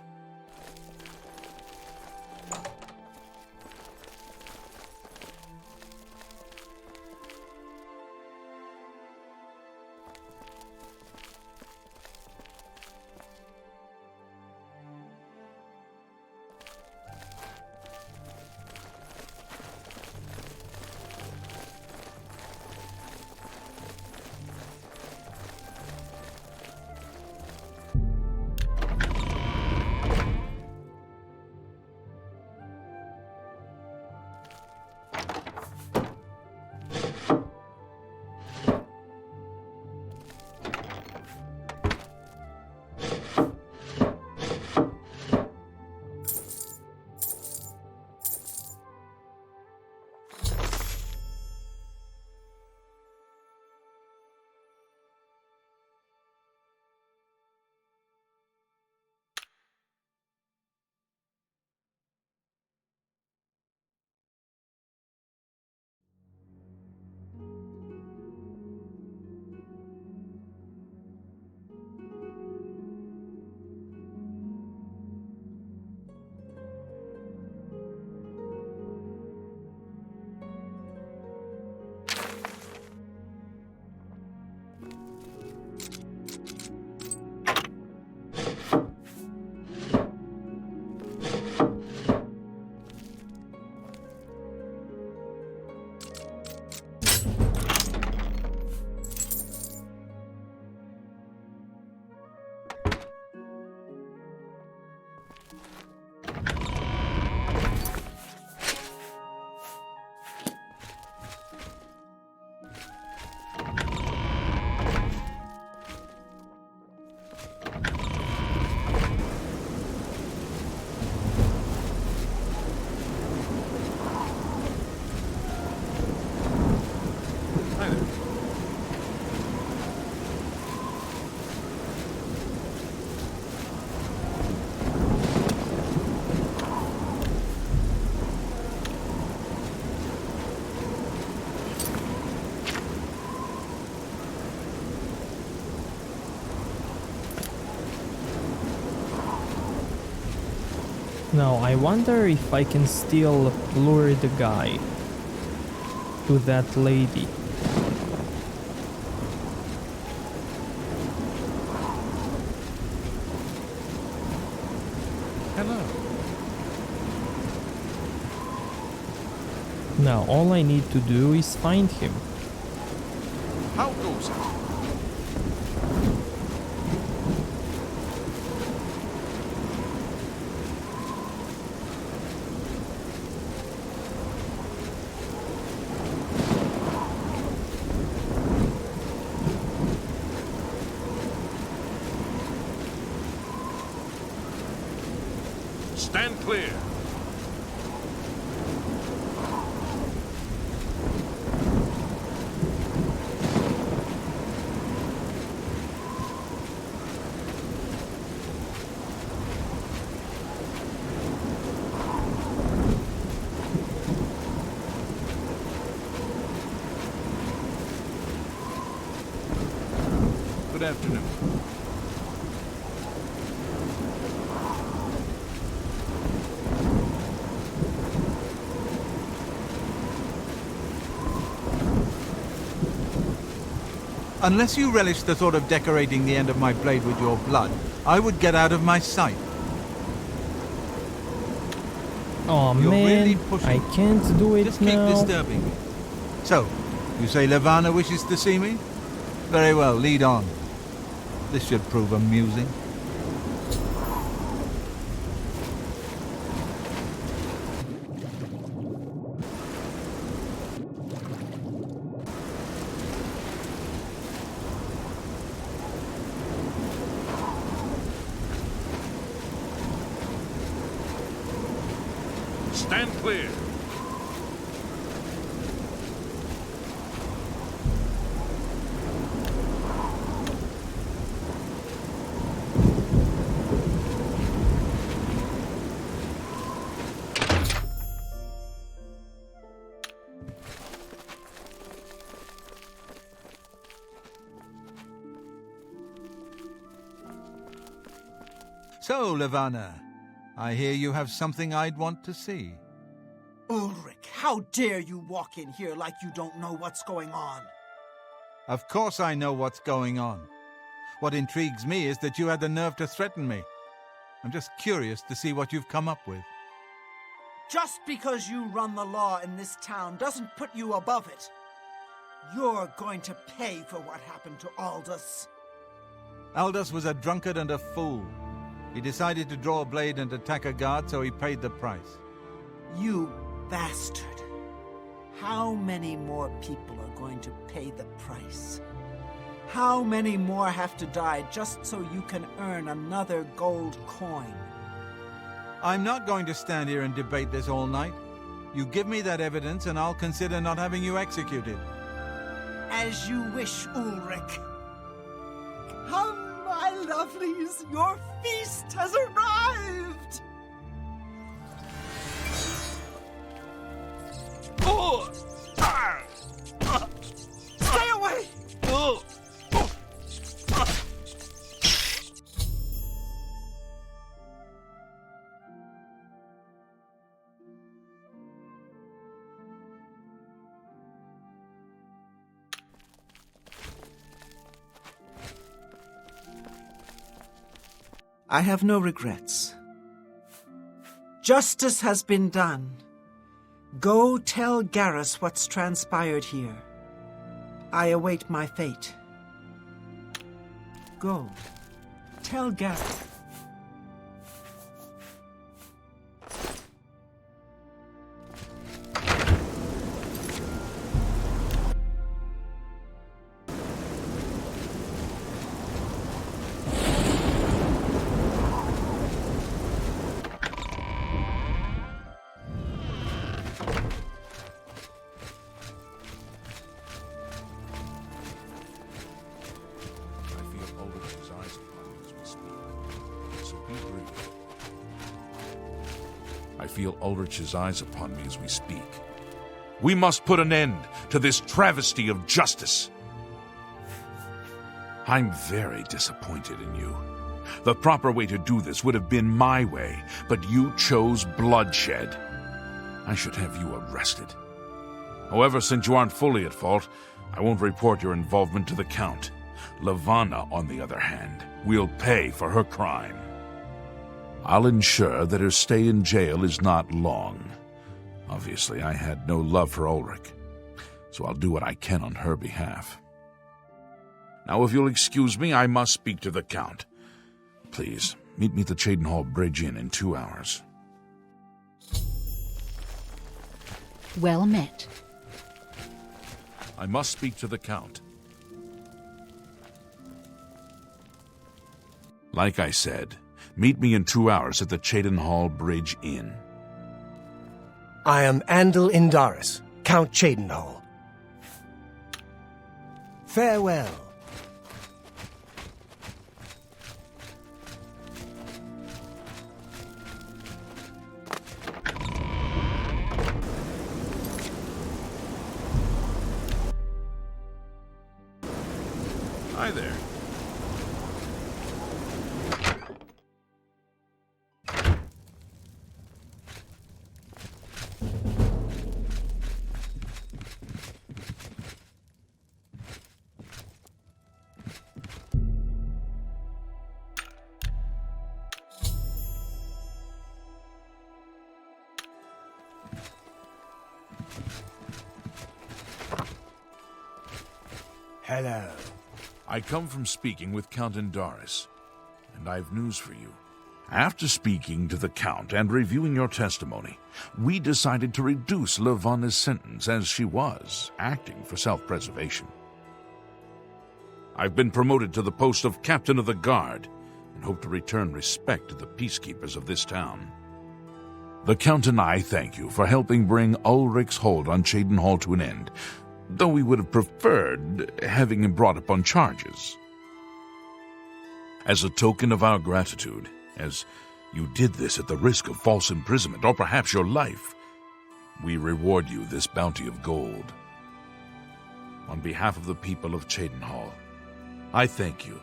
Now, I wonder if I can still lure the guy to that lady. Hello. Now, all I need to do is find him. How goes it? Stand clear. afternoon. Unless you relish the thought of decorating the end of my blade with your blood, I would get out of my sight. Oh You're man, really pushing. I can't do it Just keep now. disturbing me. So, you say Levana wishes to see me? Very well, lead on. This should prove amusing. Stand clear. So, Levana, I hear you have something I'd want to see. Ulrich, how dare you walk in here like you don't know what's going on? Of course I know what's going on. What intrigues me is that you had the nerve to threaten me. I'm just curious to see what you've come up with. Just because you run the law in this town doesn't put you above it. You're going to pay for what happened to Aldous. Aldous was a drunkard and a fool. He decided to draw a blade and attack a guard, so he paid the price. You bastard. How many more people are going to pay the price? How many more have to die just so you can earn another gold coin? I'm not going to stand here and debate this all night. You give me that evidence and I'll consider not having you executed. As you wish, Ulrich. Come, my lovelies, your feast has arrived! Oh! Ah! Stay away! Oh! I have no regrets. Justice has been done. Go tell Garrus what's transpired here. I await my fate. Go. Tell Garrus. I feel Ulrich's eyes upon me as we speak. We must put an end to this travesty of justice. I'm very disappointed in you. The proper way to do this would have been my way, but you chose bloodshed. I should have you arrested. However, since you aren't fully at fault, I won't report your involvement to the Count. Levana, on the other hand, will pay for her crime. I'll ensure that her stay in jail is not long. Obviously, I had no love for Ulrich, so I'll do what I can on her behalf. Now, if you'll excuse me, I must speak to the Count. Please, meet me at the Cheydinhal Bridge Inn in 2 hours. Well met. I must speak to the Count. Like I said, meet me in 2 hours at the Cheydinhal Bridge Inn. I am Andal Indaris, Count Cheydinhal. Farewell. Hi there. Hello. I come from speaking with Count Indaris, and I've news for you. After speaking to the Count and reviewing your testimony, we decided to reduce Levana's sentence as she was acting for self-preservation. I've been promoted to the post of Captain of the Guard and hope to return respect to the peacekeepers of this town. The Count and I thank you for helping bring Ulrich's hold on Cheydinhal to an end, though we would have preferred having him brought up on charges. As a token of our gratitude, as you did this at the risk of false imprisonment or perhaps your life, we reward you this bounty of gold. On behalf of the people of Cheydinhal, I thank you.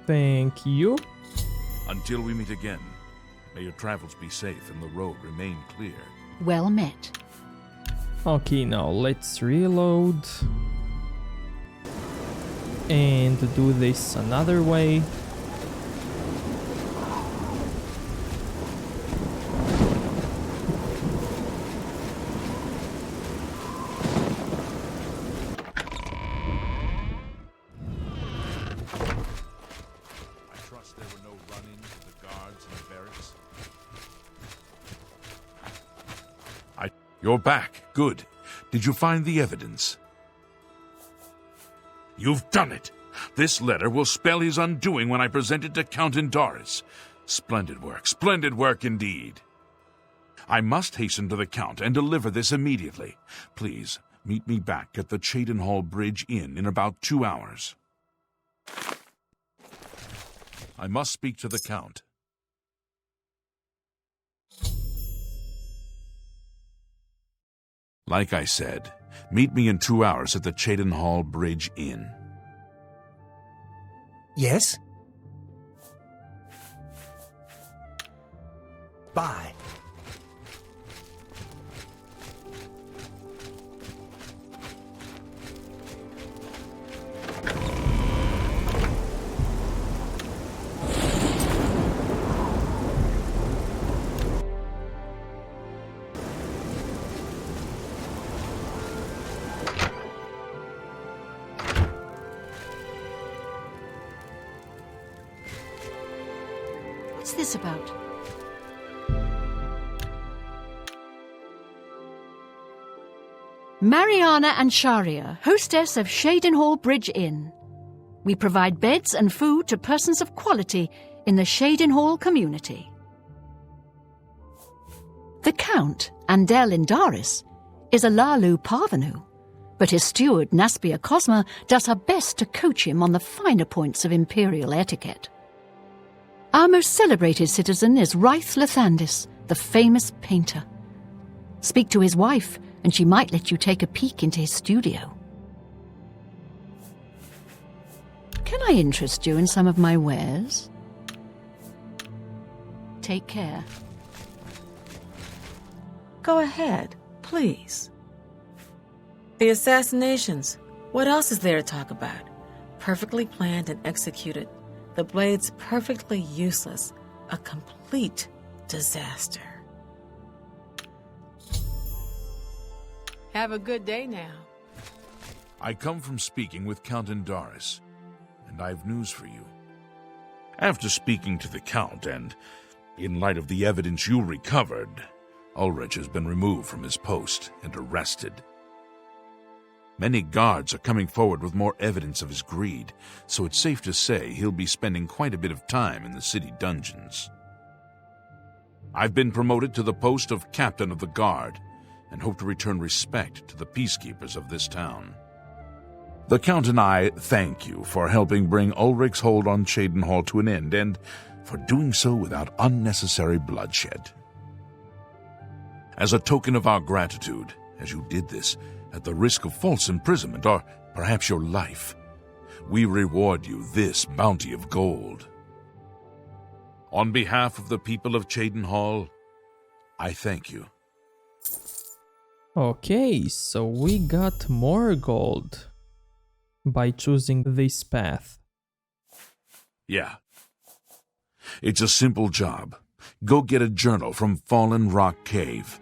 Thank you. Until we meet again, may your travels be safe and the road remain clear. Well met. Okay, now let's reload. And do this another way. There were no run-ins with the guards and the barracks. You're back. Good. Did you find the evidence? You've done it. This letter will spell his undoing when I present it to Count Indaris. Splendid work indeed. I must hasten to the Count and deliver this immediately. Please, meet me back at the Cheydinhal Bridge Inn in about 2 hours. I must speak to the Count. Like I said, meet me in 2 hours at the Cheydinhal Bridge Inn. Yes? Bye. What's this about? Mariana and Sharia, hostess of Cheydinhal Bridge Inn. We provide beds and food to persons of quality in the Cheydinhal community. The Count, Andel Indaris, is a Lalu parvenu, but his steward, Naspia Cosma, does her best to coach him on the finer points of imperial etiquette. Our most celebrated citizen is Raith Lathandis, the famous painter. Speak to his wife, and she might let you take a peek into his studio. Can I interest you in some of my wares? Take care. Go ahead, please. The assassinations. What else is there to talk about? Perfectly planned and executed. The blades perfectly useless. A complete disaster. Have a good day now. I come from speaking with Count Indaris, and I've news for you. After speaking to the Count, and in light of the evidence you recovered, Ulrich has been removed from his post and arrested. Many guards are coming forward with more evidence of his greed, so it's safe to say he'll be spending quite a bit of time in the city dungeons. I've been promoted to the post of Captain of the Guard, and hope to return respect to the peacekeepers of this town. The Count and I thank you for helping bring Ulrich's hold on Cheydinhal to an end, and for doing so without unnecessary bloodshed. As a token of our gratitude, as you did this at the risk of false imprisonment or perhaps your life, we reward you this bounty of gold. On behalf of the people of Cheydinhal, I thank you. Okay, so we got more gold by choosing this path. Yeah. It's a simple job. Go get a journal from Fallen Rock Cave.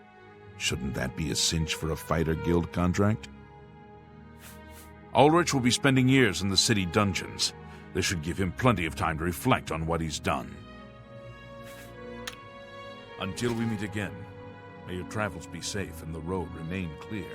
Shouldn't that be a cinch for a fighter guild contract? Ulrich will be spending years in the city dungeons. This should give him plenty of time to reflect on what he's done. Until we meet again, may your travels be safe and the road remain clear.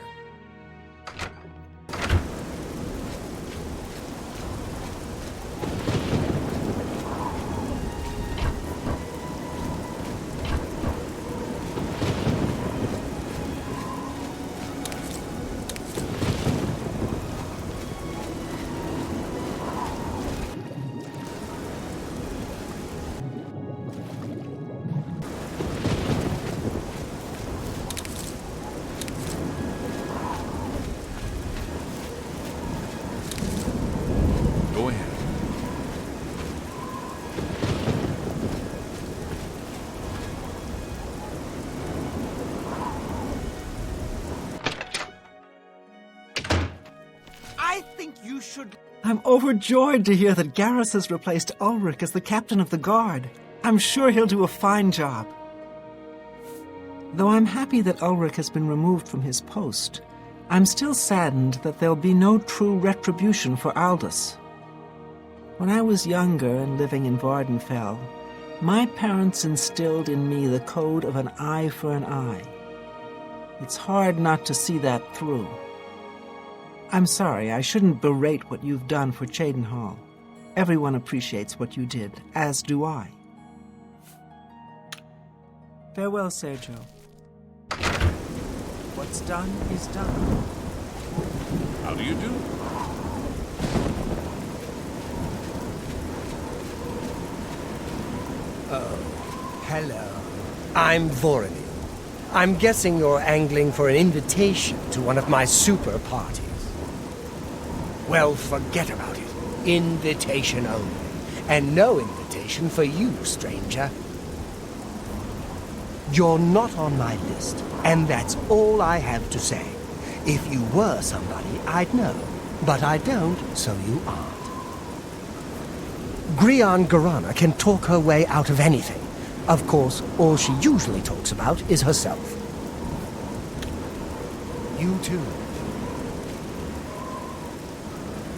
Go ahead. I think you should... I'm overjoyed to hear that Garrus has replaced Ulrich as the captain of the guard. I'm sure he'll do a fine job. Though I'm happy that Ulrich has been removed from his post, I'm still saddened that there'll be no true retribution for Aldous. When I was younger and living in Vardenfell, my parents instilled in me the code of an eye for an eye. It's hard not to see that through. I'm sorry, I shouldn't berate what you've done for Cheydinhal. Everyone appreciates what you did, as do I. Farewell, Sergio. What's done is done. How do you do? Oh, hello. I'm Voronil. I'm guessing you're angling for an invitation to one of my super parties. Well, forget about it. Invitation only. And no invitation for you, stranger. You're not on my list, and that's all I have to say. If you were somebody, I'd know. But I don't, so you aren't. Grian Garana can talk her way out of anything. Of course, all she usually talks about is herself. You too.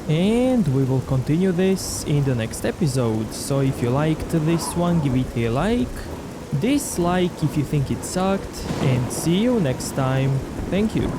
And we will continue this in the next episode, so if you liked this one, give it a like, dislike if you think it sucked, and see you next time. Thank you.